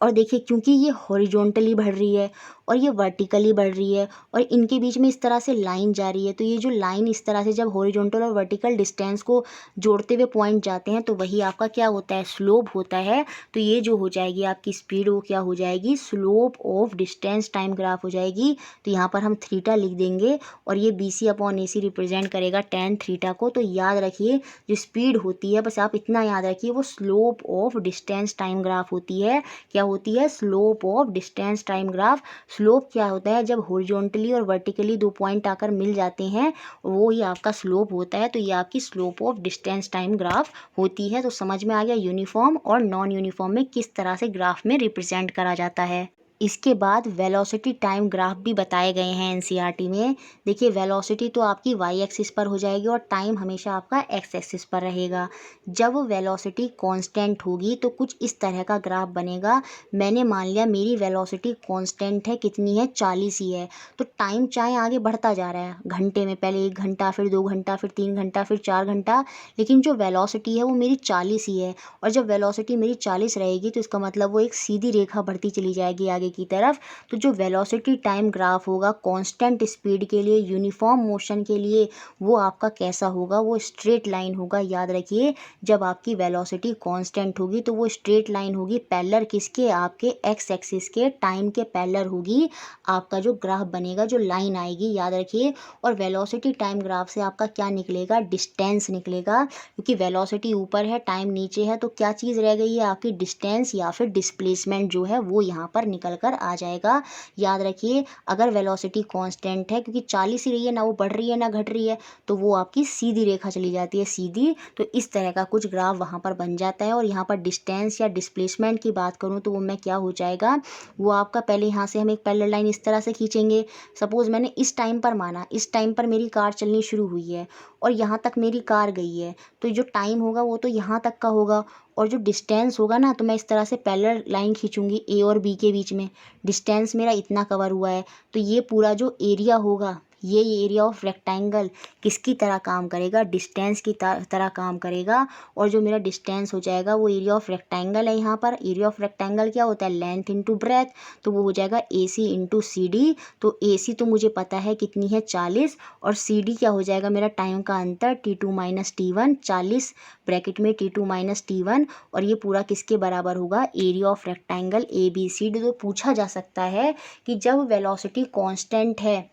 और देखिए क्योंकि ये हॉरिजॉन्टली बढ़ रही है और ये वर्टिकली बढ़ रही है, और इनके बीच में इस तरह से लाइन जा रही है, तो ये जो लाइन इस तरह से जब हॉरिजॉन्टल और वर्टिकल डिस्टेंस को जोड़ते हुए पॉइंट जाते हैं तो वही आपका क्या होता है, स्लोप होता है। तो ये जो हो जाएगी आपकी स्पीड वो क्या हो जाएगी, slope of distance time graph हो जाएगी। तो यहाँ पर हम थीटा लिख देंगे, और ये BC अपॉन AC रिप्रेजेंट करेगा टेन थीटा को। तो याद रखिए जो स्पीड होती है, बस आप इतना याद रखिए, वो slope of distance time graph होती है। क्या होती है, slope of distance time graph. Slope क्या होता है, जब हॉरिजॉन्टली और वर्टिकली दो पॉइंट आकर मिल जाते हैं वो ही आपका स्लोप होता है। तो ये आपकी slope of distance time graph होती है। तो समझ में आ गया यूनिफॉर्म और नॉन यूनिफॉर्म में किस तरह से ग्राफ में रिप्रेजेंट करा जाता है। इसके बाद वेलोसिटी टाइम ग्राफ भी बताए गए हैं एनसीईआरटी में। देखिए वेलोसिटी तो आपकी वाई एक्सिस पर हो जाएगी और टाइम हमेशा आपका एक्स एक्सिस पर रहेगा। जब वेलोसिटी कांस्टेंट होगी तो कुछ इस तरह का ग्राफ बनेगा। मैंने मान लिया मेरी वेलोसिटी कांस्टेंट है, कितनी है, 40 ही है, तो टाइम चाहे आगे बढ़ता जा रहा है घंटे में, पहले 1 घंटा, फिर 2 घंटा, फिर 3 घंटा, फिर 4 घंटा, लेकिन जो वेलोसिटी है वो मेरी 40 ही है। और जब वेलोसिटी मेरी 40 रहेगी तो इसका मतलब वो एक सीधी रेखा बढ़ती चली जाएगी आगे की तरफ। तो जो वेलोसिटी टाइम ग्राफ होगा कांस्टेंट स्पीड के लिए, यूनिफॉर्म मोशन के लिए, वो आपका कैसा होगा, वो स्ट्रेट लाइन होगा। याद रखिए जब आपकी वेलोसिटी कांस्टेंट होगी तो वो स्ट्रेट लाइन होगी, पैरेलल किसके, आपके एक्स एक्सिस के, टाइम के पैरेलल होगी। आपका जो ग्राफ बनेगा, जो लाइन आएगी, याद रखिए। और वेलोसिटी टाइम ग्राफ से आपका क्या निकलेगा, डिस्टेंस निकलेगा, क्योंकि वेलोसिटी ऊपर है टाइम नीचे है, तो क्या चीज़ रह गई है आपकी, डिस्टेंस या फिर डिस्प्लेसमेंट जो है वो यहाँ पर निकल कर आ जाएगा। याद रखिए अगर वेलोसिटी कांस्टेंट है, क्योंकि 40 ही रही है, ना वो बढ़ रही है ना घट रही है, तो वो आपकी सीधी रेखा चली जाती है, सीधी। तो इस तरह का कुछ ग्राफ वहाँ पर बन जाता है। और यहाँ पर डिस्टेंस या डिस्प्लेसमेंट की बात करूँ तो वो मैं क्या हो जाएगा, वो आपका पहले यहाँ से हम एक पैरेलल लाइन इस तरह से खींचेंगे। सपोज मैंने इस टाइम पर माना, इस टाइम पर मेरी कार चलनी शुरू हुई है और यहाँ तक मेरी कार गई है, तो जो टाइम होगा वो तो यहाँ तक का होगा, और जो डिस्टेंस होगा ना, तो मैं इस तरह से पैरेलल लाइन खींचूंगी ए और बी के बीच में। डिस्टेंस मेरा इतना कवर हुआ है, तो ये पूरा जो एरिया होगा, ये एरिया ऑफ रेक्टेंगल किसकी तरह काम करेगा, डिस्टेंस की तरह काम करेगा। और जो मेरा डिस्टेंस हो जाएगा वो एरिया ऑफ रेक्टेंगल है। यहाँ पर एरिया ऑफ रेक्टेंगल क्या होता है, लेंथ इंटू ब्रेथ, तो वो हो जाएगा AC इंटू CD। तो AC तो मुझे पता है कितनी है, 40, और CD क्या हो जाएगा, मेरा टाइम का अंतर T2 माइनस T1, 40 ब्रैकेट में T2 माइनस T1, और ये पूरा किसके बराबर होगा, एरिया ऑफ रेक्टेंगल ABCD। तो पूछा जा सकता है कि जब वेलोसिटी कांस्टेंट है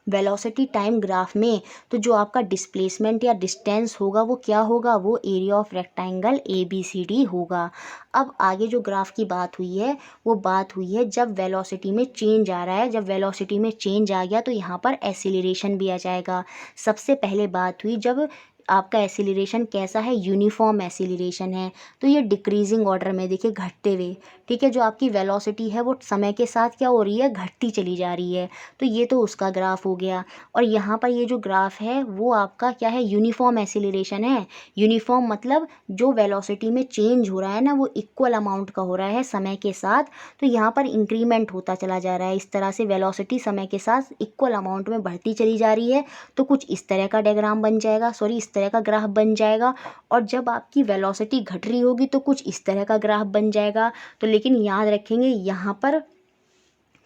वेलोसिटी टाइम ग्राफ में, तो जो आपका डिस्प्लेसमेंट या डिस्टेंस होगा वो क्या होगा, वो एरिया ऑफ रेक्टेंगल ABCD होगा। अब आगे जो ग्राफ की बात हुई है वो बात हुई है जब वेलोसिटी में चेंज आ रहा है। जब वेलोसिटी में चेंज आ गया तो यहाँ पर एसिलरेशन भी आ जाएगा। सबसे पहले बात हुई जब आपका एसिलरेशन कैसा है, यूनिफॉर्म एसिलरेशन है, तो ये डिक्रीजिंग ऑर्डर में, देखिए घटते हुए, ठीक है, जो आपकी वेलोसिटी है वो समय के साथ क्या हो रही है, घटती चली जा रही है। तो ये तो उसका ग्राफ हो गया। और यहाँ पर ये जो ग्राफ है वो आपका क्या है, यूनिफॉर्म एसिलरेशन है। यूनिफॉर्म मतलब जो वेलोसिटी में चेंज हो रहा है ना वो इक्वल अमाउंट का हो रहा है समय के साथ। तो यहाँ पर इंक्रीमेंट होता चला जा रहा है, इस तरह से वेलोसिटी समय के साथ इक्वल अमाउंट में बढ़ती चली जा रही है। तो कुछ इस तरह का डायग्राम बन जाएगा, सॉरी इस तरह का ग्राफ बन जाएगा। और जब आपकी वेलोसिटी घट रही होगी तो कुछ इस तरह का ग्राफ बन जाएगा। तो लेकिन याद रखेंगे यहाँ पर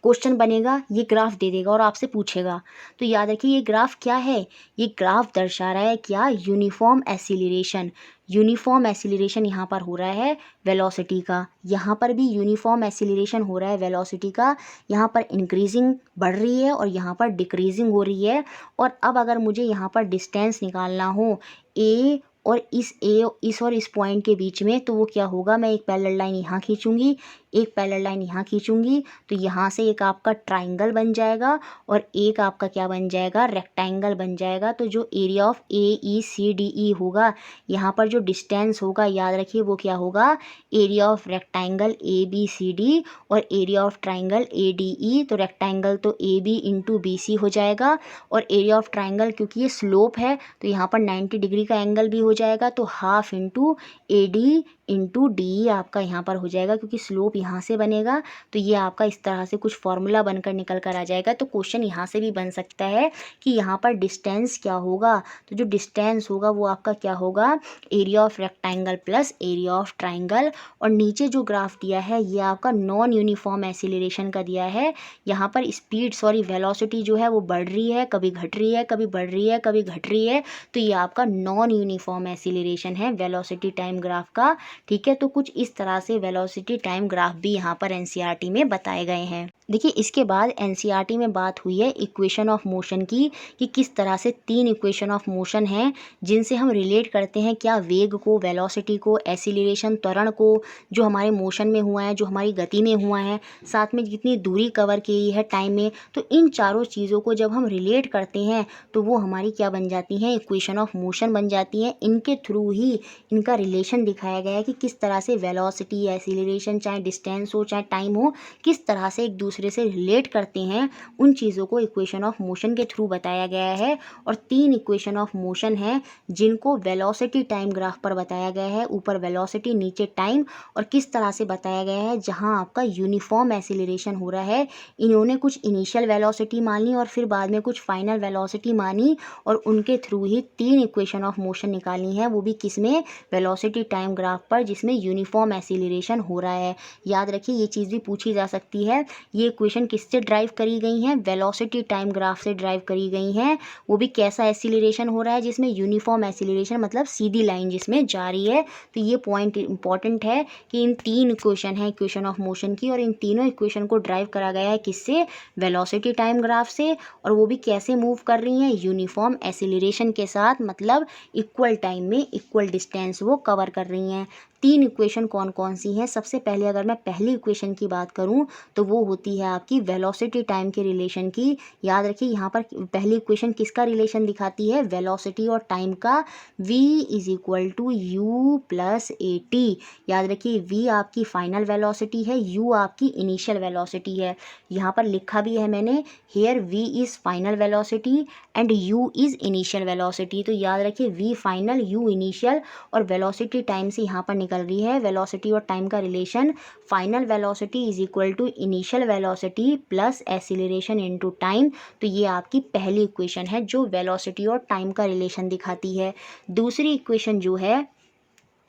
क्वेश्चन बनेगा, ये ग्राफ दे देगा और आपसे पूछेगा। तो याद रखिए ये ग्राफ क्या है, ये ग्राफ दर्शा रहा है क्या, यूनिफॉर्म एसिलरेशन। यूनिफॉर्म एसिलरेशन यहाँ पर हो रहा है वेलोसिटी का, यहाँ पर भी यूनिफॉर्म एसिलरेशन हो रहा है वेलोसिटी का। यहाँ पर इंक्रीजिंग बढ़ रही है और यहाँ पर डिक्रीजिंग हो रही है। और अब अगर मुझे यहाँ पर डिस्टेंस निकालना हो ए और इस और इस पॉइंट के बीच में, तो वो क्या होगा, मैं एक पैरेलल लाइन यहाँ खींचूंगी, एक पैरेलल लाइन यहाँ खींचूंगी। तो यहाँ से एक आपका ट्राइंगल बन जाएगा और एक आपका क्या बन जाएगा, रेक्टेंगल बन जाएगा। तो जो एरिया ऑफ AECDE होगा, यहाँ पर जो डिस्टेंस होगा याद रखिए वो क्या होगा, एरिया ऑफ रेक्टेंगल ABCD और एरिया ऑफ ट्राइंगल ADE। तो रेक्टेंगल तो AB इंटू BC हो जाएगा और एरिया ऑफ ट्राइंगल क्योंकि ये स्लोप है तो यहाँ पर 90 डिग्री का एंगल भी हो जाएगा। तो half into AD into DE आपका यहाँ पर हो जाएगा, क्योंकि स्लोप यहाँ से बनेगा। तो ये आपका इस तरह से कुछ फॉर्मूला बनकर निकल कर आ जाएगा। तो क्वेश्चन यहाँ से भी बन सकता है कि यहाँ पर डिस्टेंस क्या होगा। तो जो डिस्टेंस होगा वो आपका क्या होगा, area of rectangle plus area of triangle. और नीचे जो ग्राफ दिया है ये आपका नॉन यूनिफॉर्म एसिलरेशन का दिया है। यहाँ पर स्पीड वेलोसिटी जो है वो बढ़ रही है, कभी घट रही है, कभी बढ़ रही है, कभी घट रही है। तो ये आपका नॉन यूनिफॉर्म एसिलरेशन है वेलोसिटी टाइम ग्राफ का। ठीक है, तो कुछ इस तरह से वेलोसिटी टाइम ग्राफ भी यहाँ पर एनसीईआरटी में बताए गए हैं। देखिए इसके बाद एनसीईआरटी में बात हुई है इक्वेशन ऑफ मोशन की, कि किस तरह से 3 इक्वेशन ऑफ मोशन हैं जिनसे हम रिलेट करते हैं क्या, वेग को, वेलोसिटी को, एसिलरेशन त्वरण को, जो हमारे मोशन में हुआ है, जो हमारी गति में हुआ है, साथ में जितनी दूरी कवर की है टाइम में। तो इन चारों चीज़ों को जब हम रिलेट करते हैं तो वो हमारी क्या बन जाती हैं, इक्वेशन ऑफ मोशन बन जाती हैं। इनके थ्रू ही इनका रिलेशन दिखाया गया है कि किस तरह से वेलोसिटी, एसिलरेशन, चाहे डिस्टेंस हो चाहे टाइम हो, किस तरह से एक दूसरे से रिलेट करते हैं। उन चीज़ों को इक्वेशन ऑफ मोशन के थ्रू बताया गया है। और 3 इक्वेशन ऑफ मोशन हैं जिनको वेलोसिटी टाइम ग्राफ पर बताया गया है, ऊपर वेलोसिटी नीचे टाइम। और किस तरह से बताया गया है, जहां आपका यूनिफॉर्म एसिलरेशन हो रहा है, इन्होंने कुछ इनिशियल वेलोसिटी मानी और फिर बाद में कुछ फाइनल वेलोसिटी मानी और उनके through he 3 equation of motion निकाली हैं, वो भी किसमें, वेलोसिटी टाइम ग्राफ पर, जिसमें यूनिफॉर्म एसिलरेशन हो रहा है। याद रखिए ये चीज़ भी पूछी जा सकती है, ये इक्वेशन किससे ड्राइव करी गई हैं, वेलोसिटी टाइम ग्राफ से ड्राइव करी गई हैं। वो भी कैसा एसिलरेशन हो रहा है, जिसमें यूनिफॉर्म एसिलरेशन मतलब सीधी लाइन जिसमें जा रही है। तो ये पॉइंट इंपॉर्टेंट है कि इन 3 इक्वेशन है इक्वेशन ऑफ मोशन की, और इन तीनों इक्वेशन को ड्राइव करा गया है किससे, वेलोसिटी टाइम ग्राफ से। और वो भी कैसे मूव कर रही हैं, यूनिफॉर्म एसिलरेशन के साथ, मतलब इक्वल टाइम में इक्वल डिस्टेंस वो कवर कर रही हैं। 3 इक्वेशन कौन कौन सी हैं, सबसे पहले अगर मैं पहली इक्वेशन की बात करूं तो वो होती है आपकी वेलोसिटी टाइम के रिलेशन की। याद रखिए यहाँ पर पहली इक्वेशन किसका रिलेशन दिखाती है, वेलोसिटी और टाइम का। v is equal to u plus a t. याद रखिए v आपकी फाइनल वेलोसिटी है, u आपकी इनिशियल वेलोसिटी है। यहाँ पर लिखा भी है मैंने, here v is final velocity and u is initial velocity. तो याद रखिए v फाइनल, u इनिशियल, और वेलोसिटी टाइम से यहाँ पर निकल रही है वेलोसिटी और टाइम का relation, final velocity is equal to initial velocity plus acceleration into time. तो ये आपकी पहली इक्वेशन है जो वेलोसिटी और टाइम का रिलेशन दिखाती है। दूसरी इक्वेशन जो है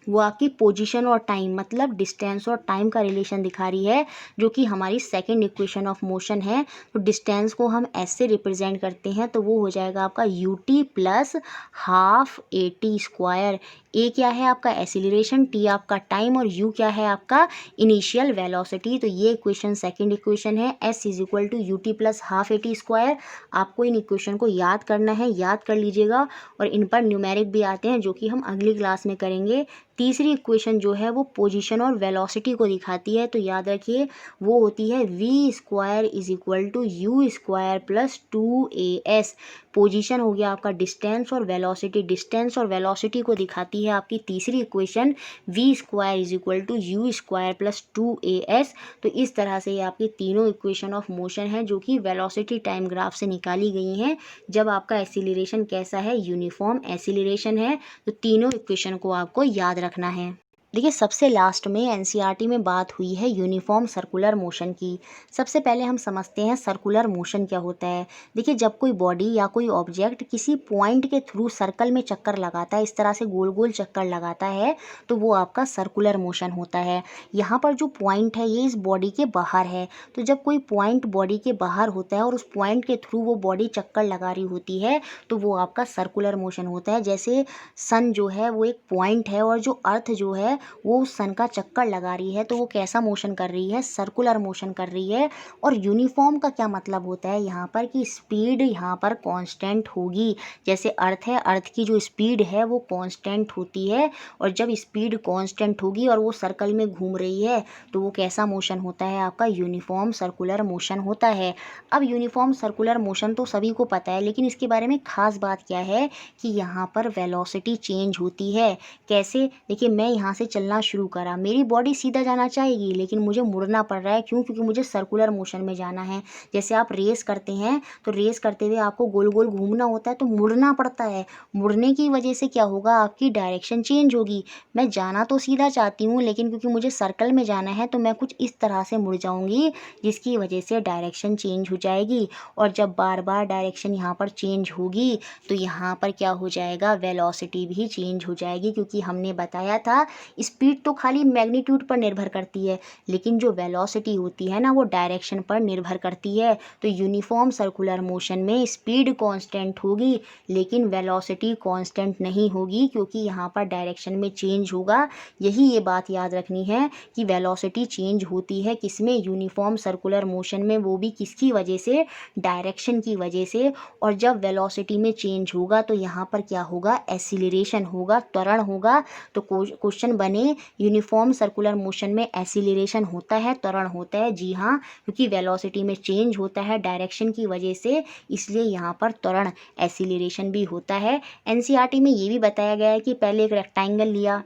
वो आपकी पोजीशन और टाइम मतलब डिस्टेंस और टाइम का रिलेशन दिखा रही है, जो कि हमारी सेकंड इक्वेशन ऑफ मोशन है। तो डिस्टेंस को हम ऐसे रिप्रेजेंट करते हैं, तो वो हो जाएगा आपका ut plus half AT square. A क्या है आपका एसिलरेशन, टी आपका टाइम, और यू क्या है आपका इनिशियल वेलोसिटी। तो ये इक्वेशन सेकंड इक्वेशन है, s is equal to U T plus half AT square. आपको इन इक्वेशन को याद करना है, याद कर लीजिएगा, और इन पर न्यूमेरिक भी आते हैं जो कि हम अगली क्लास में करेंगे। तीसरी इक्वेशन जो है वो पोजीशन और वेलोसिटी को दिखाती है। तो याद रखिए वो होती है v square is equal to u square plus 2as। Position हो गया आपका डिस्टेंस और वेलोसिटी। डिस्टेंस और वेलोसिटी को दिखाती है आपकी तीसरी equation v square is equal to u square plus 2as। तो इस तरह से ये आपकी तीनों इक्वेशन ऑफ मोशन है जो कि वेलोसिटी टाइम ग्राफ से निकाली गई हैं। जब आपका एसिलरेशन कैसा है, यूनिफॉर्म एसिलरेशन है। तो तीनों इक्वेशन को आपको याद रखना है। देखिए सबसे लास्ट में एनसीईआरटी में बात हुई है यूनिफॉर्म सर्कुलर मोशन की। सबसे पहले हम समझते हैं सर्कुलर मोशन क्या होता है। देखिए जब कोई बॉडी या कोई ऑब्जेक्ट किसी पॉइंट के थ्रू सर्कल में चक्कर लगाता है, इस तरह से गोल गोल चक्कर लगाता है, तो वो आपका सर्कुलर मोशन होता है। यहाँ पर जो पॉइंट है ये इस बॉडी के बाहर है। तो जब कोई पॉइंट बॉडी के बाहर होता है और उस पॉइंट के थ्रू वो बॉडी चक्कर लगा रही होती है, तो वो आपका सर्कुलर मोशन होता है। जैसे सन जो है वो एक पॉइंट है और जो अर्थ जो है वो उस सन का चक्कर लगा रही है, तो वो कैसा मोशन कर रही है, सर्कुलर मोशन कर रही है। और यूनिफॉर्म का क्या मतलब होता है यहाँ पर कि स्पीड यहाँ पर कांस्टेंट होगी। जैसे अर्थ है, अर्थ की जो स्पीड है वो कांस्टेंट होती है, और जब स्पीड कांस्टेंट होगी और वो सर्कल में घूम रही है तो वो कैसा मोशन होता है, आपका यूनिफॉर्म सर्कुलर मोशन होता है। अब यूनिफॉर्म सर्कुलर मोशन तो सभी को पता है, लेकिन इसके बारे में खास बात क्या है कि यहाँ पर वेलोसिटी चेंज होती है। कैसे, देखिए मैं यहाँ से चलना शुरू करा, मेरी बॉडी सीधा जाना चाहेगी लेकिन मुझे मुड़ना पड़ रहा है। क्यों? क्योंकि मुझे सर्कुलर मोशन में जाना है। जैसे आप रेस करते हैं तो रेस करते हुए आपको गोल गोल घूमना होता है तो मुड़ना पड़ता है। मुड़ने की वजह से क्या होगा, आपकी डायरेक्शन चेंज होगी। मैं जाना तो सीधा चाहती हूँ लेकिन क्योंकि मुझे सर्कल में जाना है तो मैं कुछ इस तरह से मुड़ जाऊँगी जिसकी वजह से डायरेक्शन चेंज हो जाएगी। और जब बार बार डायरेक्शन यहाँ पर चेंज होगी तो यहाँ पर क्या हो जाएगा, वेलोसिटी भी चेंज हो जाएगी। क्योंकि हमने बताया था स्पीड तो खाली मैग्नीट्यूड पर निर्भर करती है, लेकिन जो वेलोसिटी होती है ना वो डायरेक्शन पर निर्भर करती है। तो यूनिफॉर्म सर्कुलर मोशन में स्पीड कांस्टेंट होगी लेकिन वेलोसिटी कांस्टेंट नहीं होगी, क्योंकि यहाँ पर डायरेक्शन में चेंज होगा। यही ये बात याद रखनी है कि वेलोसिटी चेंज होती है किसमें, यूनिफॉर्म सर्कुलर मोशन में, वो भी किसकी वजह से, डायरेक्शन की वजह से। और जब वेलोसिटी में चेंज होगा तो यहाँ पर क्या होगा, एसिलरेशन होगा, त्वरण होगा। तो क्वेश्चन बने यूनिफॉर्म सर्कुलर मोशन में एसिलरेशन होता है, त्वरण होता है? जी हाँ, क्योंकि वेलोसिटी में चेंज होता है डायरेक्शन की वजह से, इसलिए यहाँ पर त्वरण एसिलरेशन भी होता है। एनसीईआरटी में ये भी बताया गया है कि पहले एक रेक्टेंगल लिया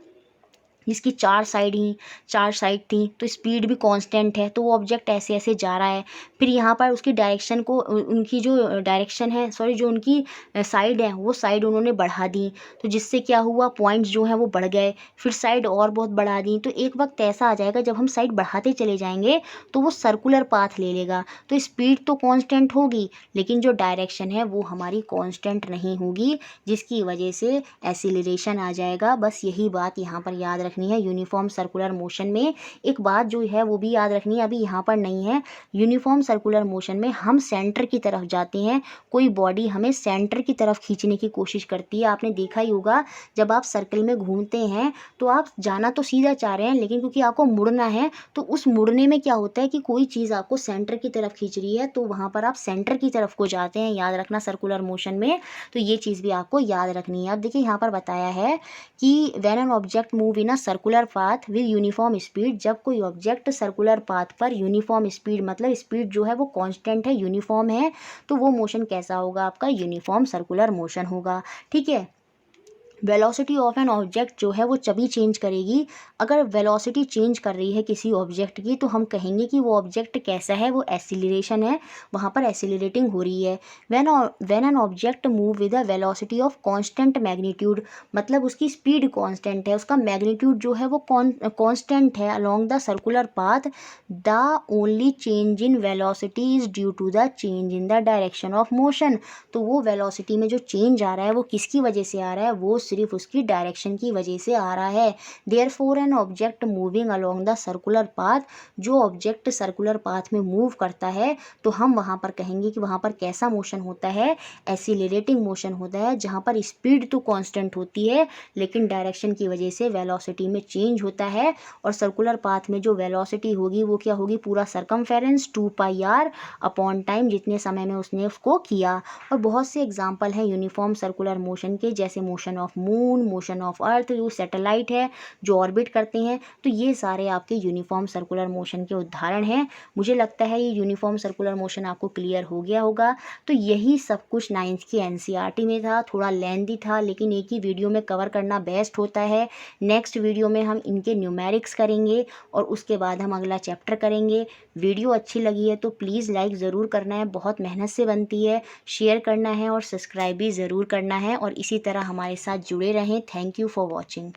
जिसकी चार साइड थी तो स्पीड भी कांस्टेंट है, तो वो ऑब्जेक्ट ऐसे ऐसे जा रहा है। फिर यहाँ पर उसकी डायरेक्शन को, उनकी जो डायरेक्शन है, सॉरी जो उनकी साइड है वो साइड उन्होंने बढ़ा दी, तो जिससे क्या हुआ, पॉइंट्स जो हैं वो बढ़ गए। फिर साइड और बहुत बढ़ा दी, तो एक वक्त ऐसा आ जाएगा जब हम साइड बढ़ाते चले जाएंगे तो वो सर्कुलर पाथ ले लेगा। तो स्पीड तो कांस्टेंट होगी लेकिन जो डायरेक्शन है वो हमारी कांस्टेंट नहीं होगी, जिसकी वजह से एसिलरेशन आ जाएगा। बस यही बात यहाँ पर याद रखनी है। यूनिफॉर्म सर्कुलर मोशन में एक बात जो है वो भी याद रखनी है, अभी यहाँ पर नहीं है। यूनिफॉर्म सर्कुलर मोशन में हम सेंटर की तरफ जाते हैं, कोई बॉडी हमें सेंटर की तरफ खींचने की कोशिश करती है। आपने देखा ही होगा जब आप सर्कल में घूमते हैं तो आप जाना तो सीधा चाह रहे हैं लेकिन क्योंकि आपको मुड़ना है तो उस मुड़ने में क्या होता है कि कोई चीज़ आपको सेंटर की तरफ खींच रही है, तो वहाँ पर आप सेंटर की तरफ को जाते हैं। याद रखना सर्कुलर मोशन में, तो ये चीज़ भी आपको याद रखनी है। अब देखिए यहाँ पर बताया है कि when an object move in a circular path with uniform speed, जब कोई ऑब्जेक्ट सर्कुलर पाथ पर यूनिफॉर्म स्पीड, मतलब स्पीड जो है वो कांस्टेंट है, यूनिफॉर्म है, तो वो मोशन कैसा होगा, आपका यूनिफॉर्म सर्कुलर मोशन होगा। ठीक है। वेलोसिटी ऑफ एन ऑब्जेक्ट जो है वो तभी चेंज करेगी, अगर वेलोसिटी चेंज कर रही है किसी ऑब्जेक्ट की तो हम कहेंगे कि वो ऑब्जेक्ट कैसा है, वो एसिलरेशन है, वहाँ पर एसिलरेटिंग हो रही है। When an object move with a velocity of constant magnitude, मतलब उसकी स्पीड कांस्टेंट है, उसका मैग्नीट्यूड जो है वो कांस्टेंट है along the circular path, the only change in velocity is due to the change in the direction of motion. तो वो वेलोसिटी में जो चेंज आ रहा है वो किसकी वजह से आ रहा है, वो सिर्फ उसकी डायरेक्शन की वजह से आ रहा है। Therefore an object moving along the circular path, जो ऑब्जेक्ट सर्कुलर पाथ में मूव करता है तो हम वहाँ पर कहेंगे कि वहाँ पर कैसा मोशन होता है, एसिलरेटिंग मोशन होता है, जहाँ पर स्पीड तो कांस्टेंट होती है लेकिन डायरेक्शन की वजह से वेलोसिटी में चेंज होता है। और सर्कुलर पाथ में जो वेलोसिटी होगी वो क्या होगी, पूरा सरकमफेरेंस 2πr अपॉन टाइम, जितने समय में उसने उसको किया। और बहुत से एग्जाम्पल हैं यूनिफॉर्म सर्कुलर मोशन के, जैसे motion of moon, motion of earth, जो सैटेलाइट है जो ऑर्बिट करते हैं, तो ये सारे आपके यूनिफॉर्म सर्कुलर मोशन के उदाहरण हैं। मुझे लगता है ये यूनिफॉर्म सर्कुलर मोशन आपको क्लियर हो गया होगा। तो यही सब कुछ 9th की एनसीईआरटी में था, थोड़ा लेंदी था लेकिन एक ही वीडियो में कवर करना बेस्ट होता है। नेक्स्ट वीडियो में हम इनके न्यूमेरिक्स करेंगे और उसके बाद हम अगला चैप्टर करेंगे। वीडियो अच्छी लगी है तो प्लीज़ लाइक ज़रूर करना है, बहुत मेहनत से बनती है। शेयर करना है और सब्सक्राइब भी ज़रूर करना है और इसी तरह हमारे साथ जुड़े रहें। Thank you for watching.